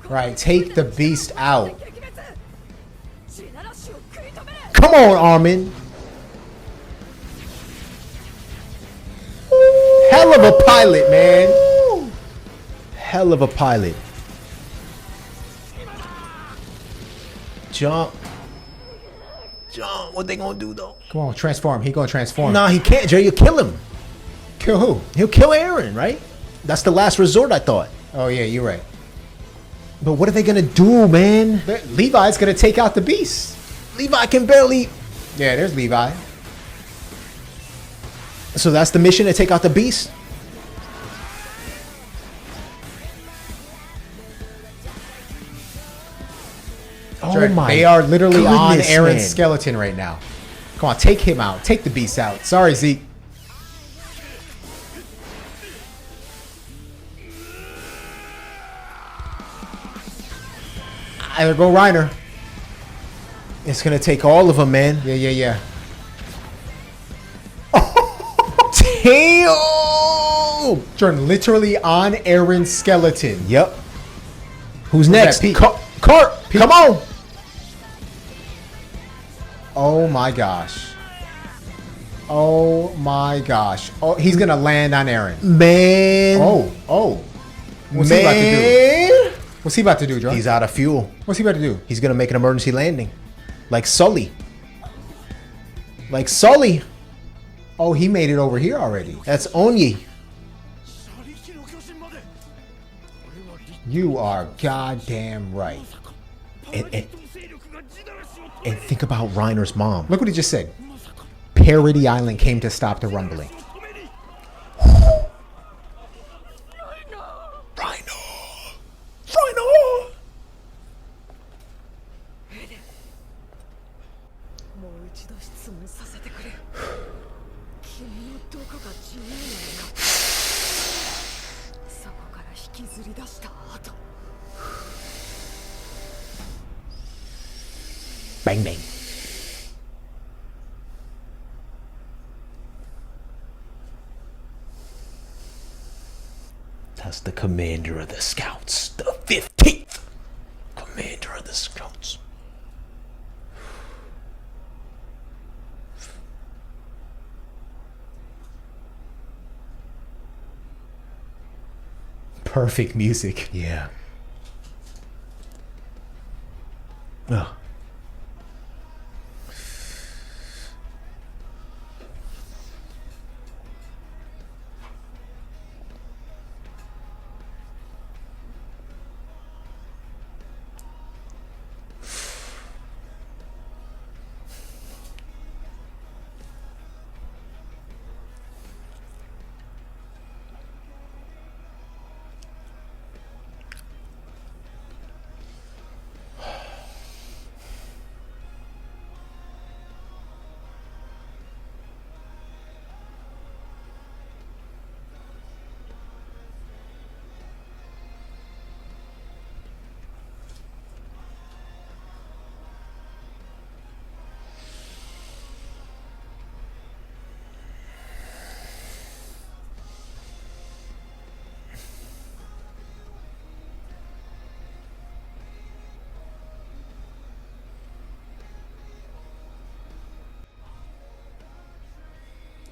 Right, take the beast out. Come on, Armin. Hell of a pilot, man. Hell of a pilot. Jump. Jump. What they gonna do, though? Come on, transform. He gonna transform. Nah, he can't, Jay. You'll kill him. Kill who? He'll kill Eren, right? That's the last resort, I thought. Oh yeah, you're right. But what are they gonna do, man? Levi's gonna take out the beast. Levi can barely... Yeah, there's Levi. So that's the mission, to take out the beast? Oh Jordan, my they are literally on goodness, Eren's man. skeleton right now. Come on, take him out. Take the beast out. Sorry, Zeke. There go Reiner. It's gonna take all of them, man. Yeah, yeah, yeah. Damn! Jordan, literally on Eren's skeleton. Yep. Who's next? that, Pete? Cart! Come on! Oh my gosh. Oh my gosh. Oh, he's gonna land on Eren. Man. Oh. What's he about to do? What's he about to do, John? He's out of fuel. What's he about to do? He's gonna make an emergency landing. Like Sully. Like Sully. Oh, he made it over here already. That's Onyi. You are goddamn right. And think about Reiner's mom. Look what he just said. Parody Island came to stop the rumbling. Reiner. もう一度質問させてくれ。君のどこが自由なのか。そこから引きずり出した後。Bang bang. That's the commander of the scouts. The 15th commander of the scouts. Perfect music. Yeah. Oh.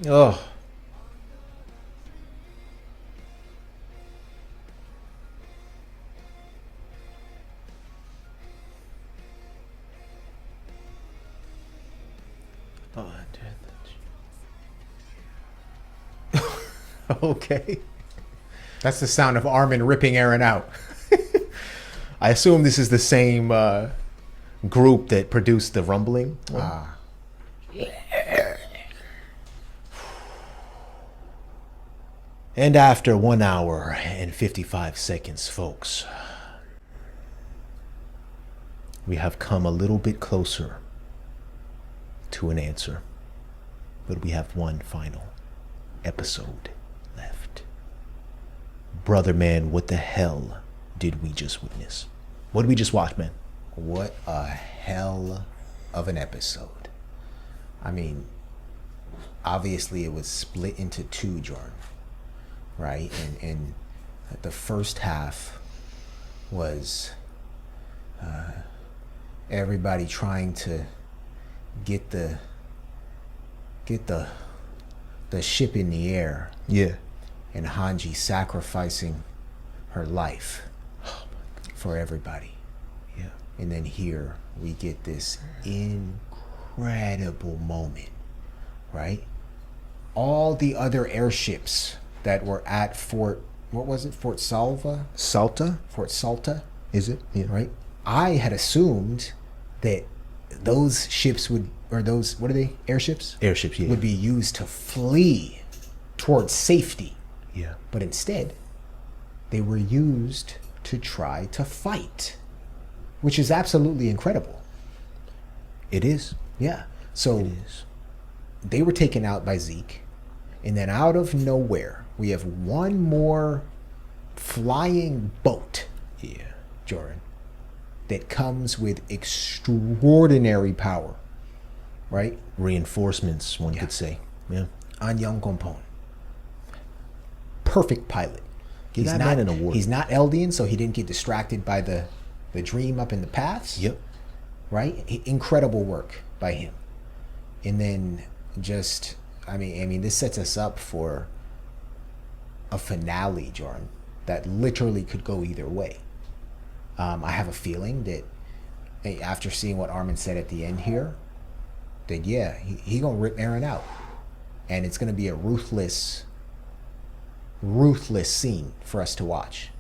Oh. Okay. That's the sound of Armin ripping Eren out. I assume this is the same group that produced the rumbling. Ah. And after 1 hour and 55 seconds, folks, we have come a little bit closer to an answer. But we have one final episode left. Brother man, what the hell did we just witness? What did we just watch, man? What a hell of an episode. I mean, obviously it was split into two, Jordan. Right? And the first half was everybody trying to get the ship in the air. Yeah. And Hange sacrificing her life for everybody. Yeah. And then here we get this incredible moment, right? All the other airships that were at Fort, what was it? Fort Salva? Salta? Fort Salta? Is it? Yeah. Right? I had assumed that those ships would, or those, what are they? Airships? Airships, yeah. Would be used to flee towards safety. Yeah. But instead, they were used to try to fight, which is absolutely incredible. It is. Yeah. So It is. they were taken out by Zeke, and then out of nowhere, we have one more flying boat, Jordan, that comes with extraordinary power, right? Reinforcements, one could say. Yeah. Anyang Kompon. Perfect pilot. Give that man an award. He's not Eldian, so he didn't get distracted by the dream up in the paths. Yep. Right? Incredible work by him. And then just, I mean, this sets us up for a finale, Jordan, that literally could go either way. I have a feeling that after seeing what Armin said at the end here, that yeah, he gonna rip Eren out, and it's gonna be a ruthless scene for us to watch.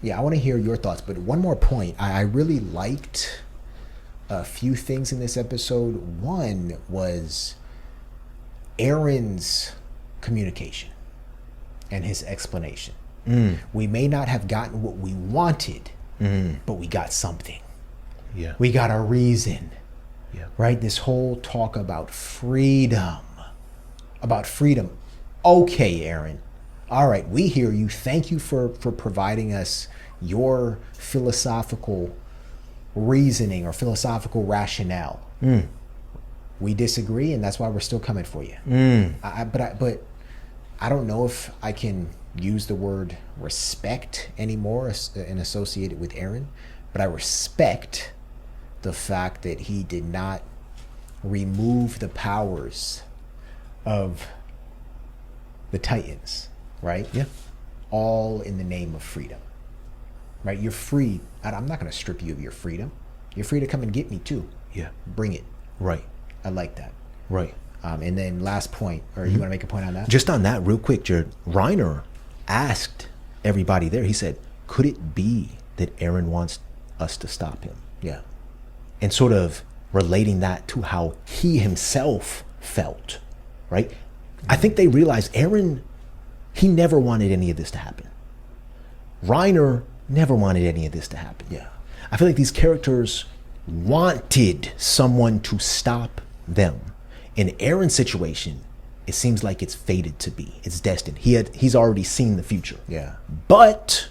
Yeah, I want to hear your thoughts, but one more point. I really liked a few things in this episode. One was Eren's communication and his explanation. We may not have gotten what we wanted, but we got something. Yeah. We got a reason. Yeah. Right? This whole talk about freedom. Okay, Eren. All right, we hear you. Thank you for providing us your philosophical reasoning or philosophical rationale. We disagree, and that's why we're still coming for you. But I don't know if I can use the word respect anymore and associate it with Eren, but I respect the fact that he did not remove the powers of the Titans, right? Yeah. All in the name of freedom, right? You're free. I'm not going to strip you of your freedom. You're free to come and get me too. Yeah. Bring it. Right. I like that. Right. And then last point, or you want to make a point on that? Just on that real quick, Jared, Reiner asked everybody there, he said, could it be that Eren wants us to stop him? Yeah. And sort of relating that to how he himself felt, right? I think they realized Eren, he never wanted any of this to happen. Reiner never wanted any of this to happen. Yeah. I feel like these characters wanted someone to stop them. In Eren's situation, it seems like it's fated to be. It's destined. He's already seen the future. Yeah. But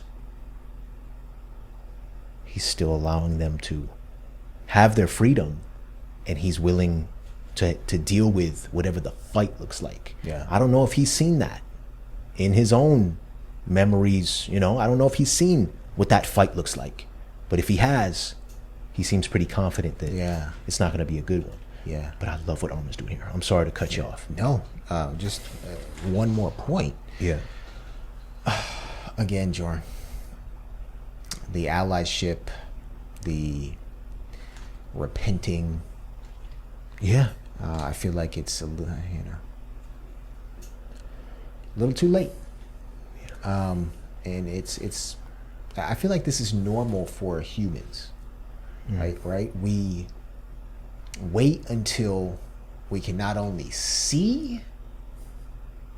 he's still allowing them to have their freedom, and he's willing to deal with whatever the fight looks like. Yeah. I don't know if he's seen that in his own memories. I don't know if he's seen what that fight looks like. But if he has, he seems pretty confident that it's not going to be a good one. Yeah. But I love what Armin's doing here. I'm sorry to cut you off. No, just one more point. Yeah. Again, Jordan, the allyship, the repenting. Yeah. I feel like it's a little too late. And it's. I feel like this is normal for humans, right? We wait until we can not only see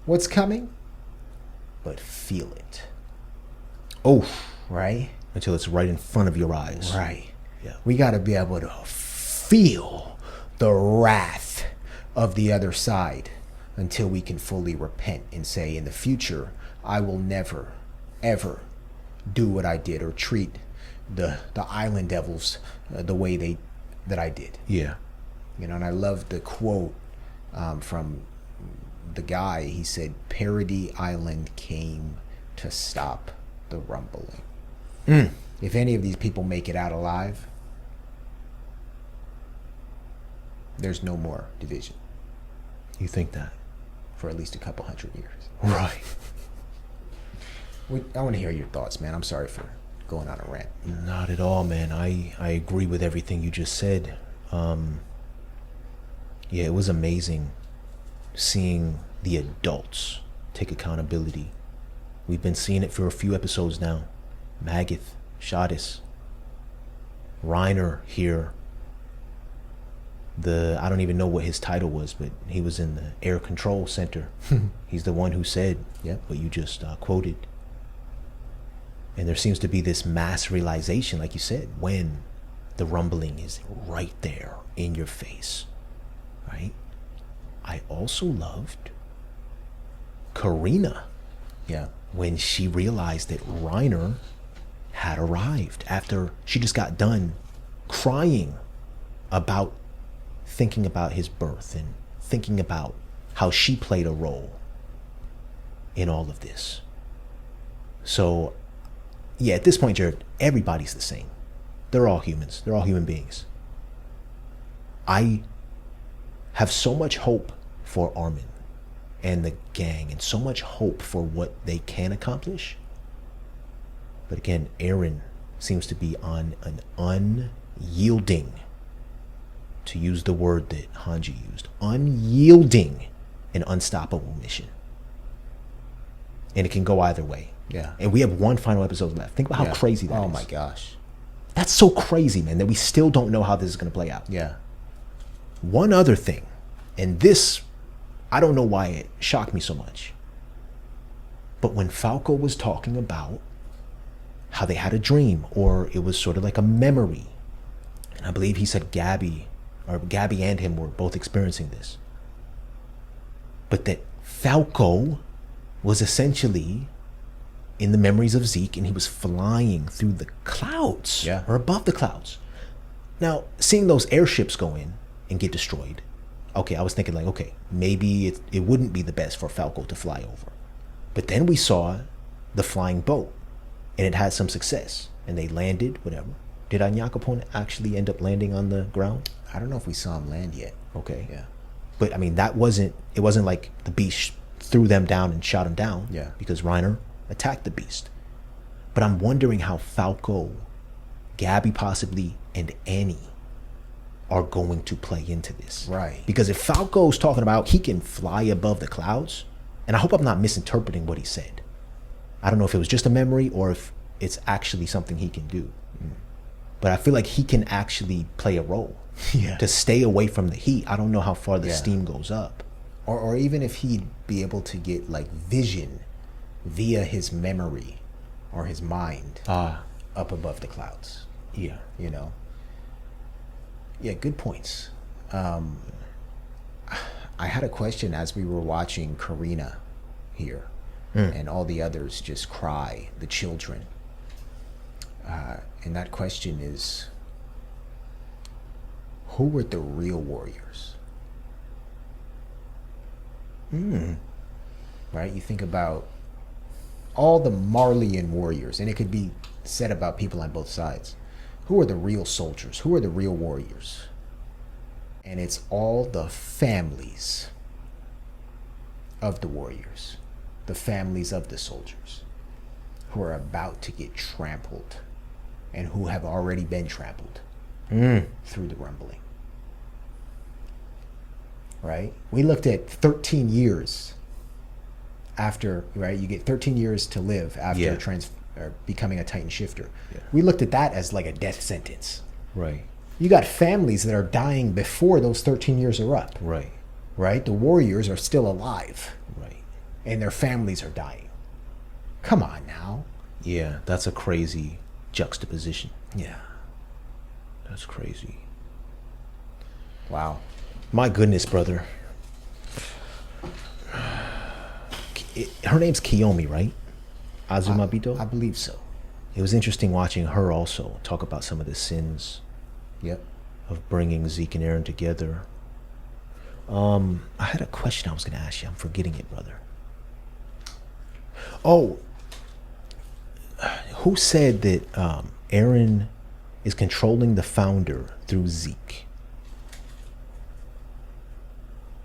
what's coming, but feel it. Oh, right? Until it's right in front of your eyes. Right. Yeah. We got to be able to feel the wrath of the other side until we can fully repent and say, in the future, I will never, ever do what I did or treat the island devils the way that I did. Yeah. And I love the quote from the guy. He said, Paradis Island came to stop the rumbling. If any of these people make it out alive, there's no more division. You think that? For at least a couple hundred years. Right. I want to hear your thoughts, man. I'm sorry for going on a rant. Not at all, man. I agree with everything you just said. Yeah, it was amazing seeing the adults take accountability. We've been seeing it for a few episodes now. Magath, Shadis, Reiner here. I don't even know what his title was, but he was in the air control center. He's the one who said what you just quoted. And there seems to be this mass realization, like you said, when the rumbling is right there in your face, right? I also loved Karina. Yeah. When she realized that Reiner had arrived after she just got done crying about thinking about his birth and thinking about how she played a role in all of this. So, yeah, at this point, Jared, everybody's the same. They're all humans. They're all human beings. I have so much hope for Armin and the gang, and so much hope for what they can accomplish. But again, Eren seems to be on an unyielding, to use the word that Hange used, unyielding and unstoppable mission. And it can go either way. Yeah. And we have one final episode left. Think about how crazy that is. Oh my gosh. That's so crazy, man, that we still don't know how this is going to play out. Yeah. One other thing, and this, I don't know why it shocked me so much, but when Falco was talking about how they had a dream, or it was sort of like a memory, and I believe he said Gabby and him were both experiencing this, but that Falco was essentially in the memories of Zeke, and he was flying through the clouds, or above the clouds. Now, seeing those airships go in and get destroyed, okay, I was thinking like, okay, maybe it wouldn't be the best for Falco to fly over. But then we saw the flying boat, and it had some success, and they landed, whatever. Did Anyakapon actually end up landing on the ground? I don't know if we saw him land yet. Okay. Yeah. But I mean, it wasn't like the beast threw them down and shot them down. Yeah. Because Reiner attacked the beast. But I'm wondering how Falco, Gabby possibly, and Annie are going to play into this. Right. Because if Falco's talking about he can fly above the clouds, and I hope I'm not misinterpreting what he said. I don't know if it was just a memory or if it's actually something he can do. But I feel like he can actually play a role. Yeah. To stay away from the heat. I don't know how far the steam goes up. Or even if he'd be able to get like vision via his memory or his mind up above the clouds. Yeah. You know? Yeah, good points. I had a question as we were watching Karina here and all the others just cry, the children. And that question is, who were the real warriors? Right? You think about all the Marleyan warriors, and it could be said about people on both sides. Who are the real soldiers? Who are the real warriors? And it's all the families of the warriors, the families of the soldiers, who are about to get trampled and who have already been trampled through the rumbling. Right? We looked at 13 years after, right? You get 13 years to live after becoming a Titan shifter. Yeah. We looked at that as like a death sentence. Right. You got families that are dying before those 13 years are up. Right. Right? The warriors are still alive. Right. And their families are dying. Come on now. Yeah, that's a crazy juxtaposition. Yeah. That's crazy. Wow. My goodness, brother. Her name's Kiyomi, right? Azumabito? I believe so. It was interesting watching her also talk about some of the sins of bringing Zeke and Eren together. I had a question I was going to ask you. I'm forgetting it, brother. Oh, who said that Eren is controlling the founder through Zeke?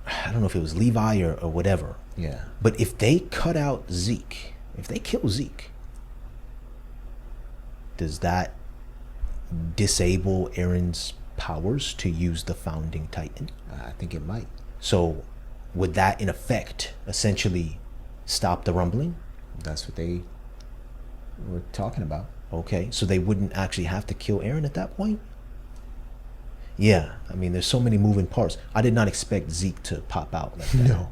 I don't know if it was Levi or whatever. Yeah. But if they cut out Zeke, if they kill Zeke, does that disable Eren's powers to use the founding Titan? I think it might. So would that in effect essentially stop the rumbling? That's what they were talking about. Okay, so they wouldn't actually have to kill Eren at that point? Yeah, I mean, there's so many moving parts. I did not expect Zeke to pop out like that. No.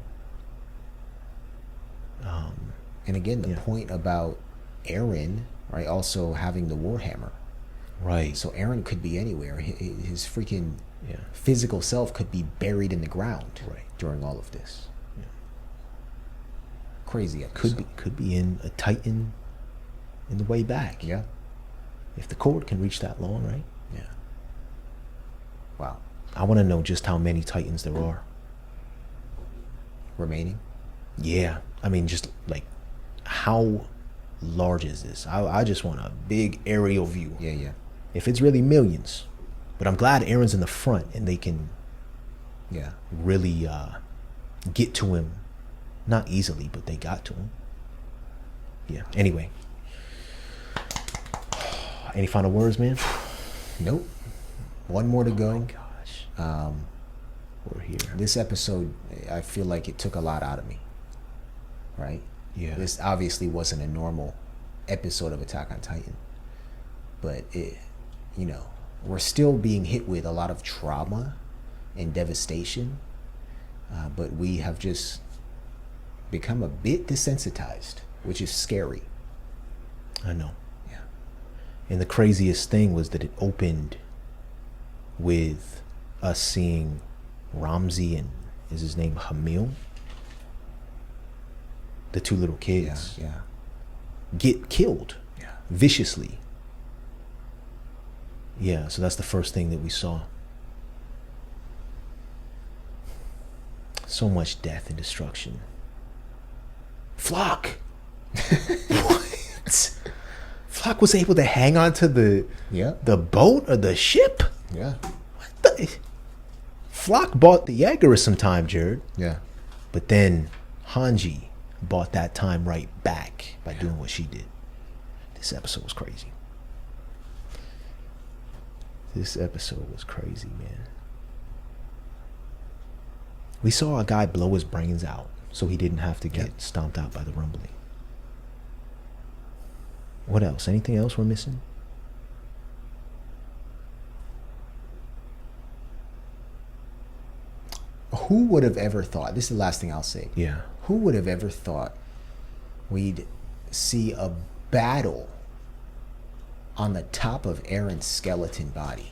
And again, the point about Eren, right, also having the Warhammer. Right. So Eren could be anywhere. His freaking physical self could be buried in the ground during all of this. Yeah. Crazy episode. Could be in a Titan in the way back. Yeah. If the cord can reach that long, right? Yeah. Wow. I want to know just how many Titans there are. Remaining? Yeah. I mean, just like, how large is this? I just want a big aerial view. Yeah. If it's really millions. But I'm glad Eren's in the front and they can Yeah. really get to him. Not easily, but they got to him. Yeah. Anyway. Any final words, man? Nope. One more to go. Oh my gosh. We're here. This episode, I feel like it took a lot out of me. Right? Yeah. This obviously wasn't a normal episode of Attack on Titan. But it, you know, we're still being hit with a lot of trauma and devastation. But we have just become a bit desensitized, which is scary. I know. Yeah. And the craziest thing was that it opened with us seeing Ramsey and, is his name Hamil? The two little kids. Yeah. Get killed. Yeah. Viciously. Yeah, so that's the first thing that we saw. So much death and destruction. Flock! What? Flock was able to hang on to the boat or the ship? Yeah. What the? Flock bought the Jaeger some time, Jared. Yeah. But then Hange bought that time right back by doing what she did. This episode was crazy. This episode was crazy, man. We saw a guy blow his brains out so he didn't have to get stomped out by the rumbling. What else? Anything else we're missing? Who would have ever thought, this is the last thing I'll say. Yeah. Who would have ever thought we'd see a battle on the top of Eren's skeleton body?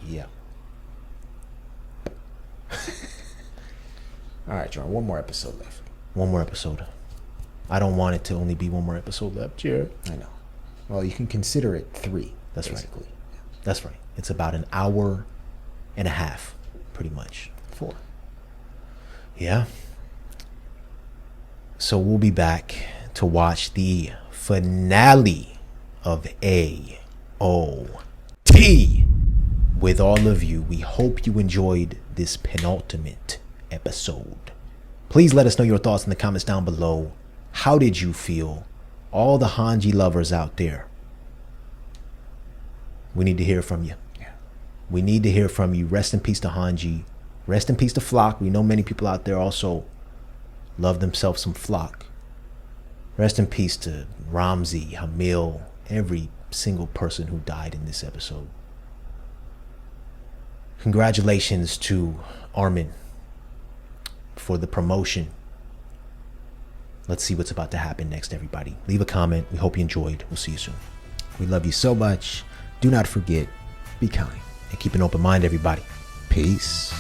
Yeah. All right, Jordan, one more episode left. One more episode. I don't want it to only be one more episode left, Jared. I know. Well, you can consider it 3. That's basically. right. That's right. It's about an hour and a half, pretty much. 4. Yeah. So we'll be back to watch the finale of AOT with all of you. We hope you enjoyed this penultimate episode. Please let us know your thoughts in the comments down below. How did you feel? All the Hange lovers out there, we need to hear from you. Yeah. We need to hear from you. Rest in peace to Hange. Rest in peace to Flock. We know many people out there also love themselves some Flock. Rest in peace to Ramsey, Hamil, every single person who died in this episode. Congratulations to Armin for the promotion. Let's see what's about to happen next, everybody. Leave a comment. We hope you enjoyed. We'll see you soon. We love you so much. Do not forget, be kind. And keep an open mind, everybody. Peace.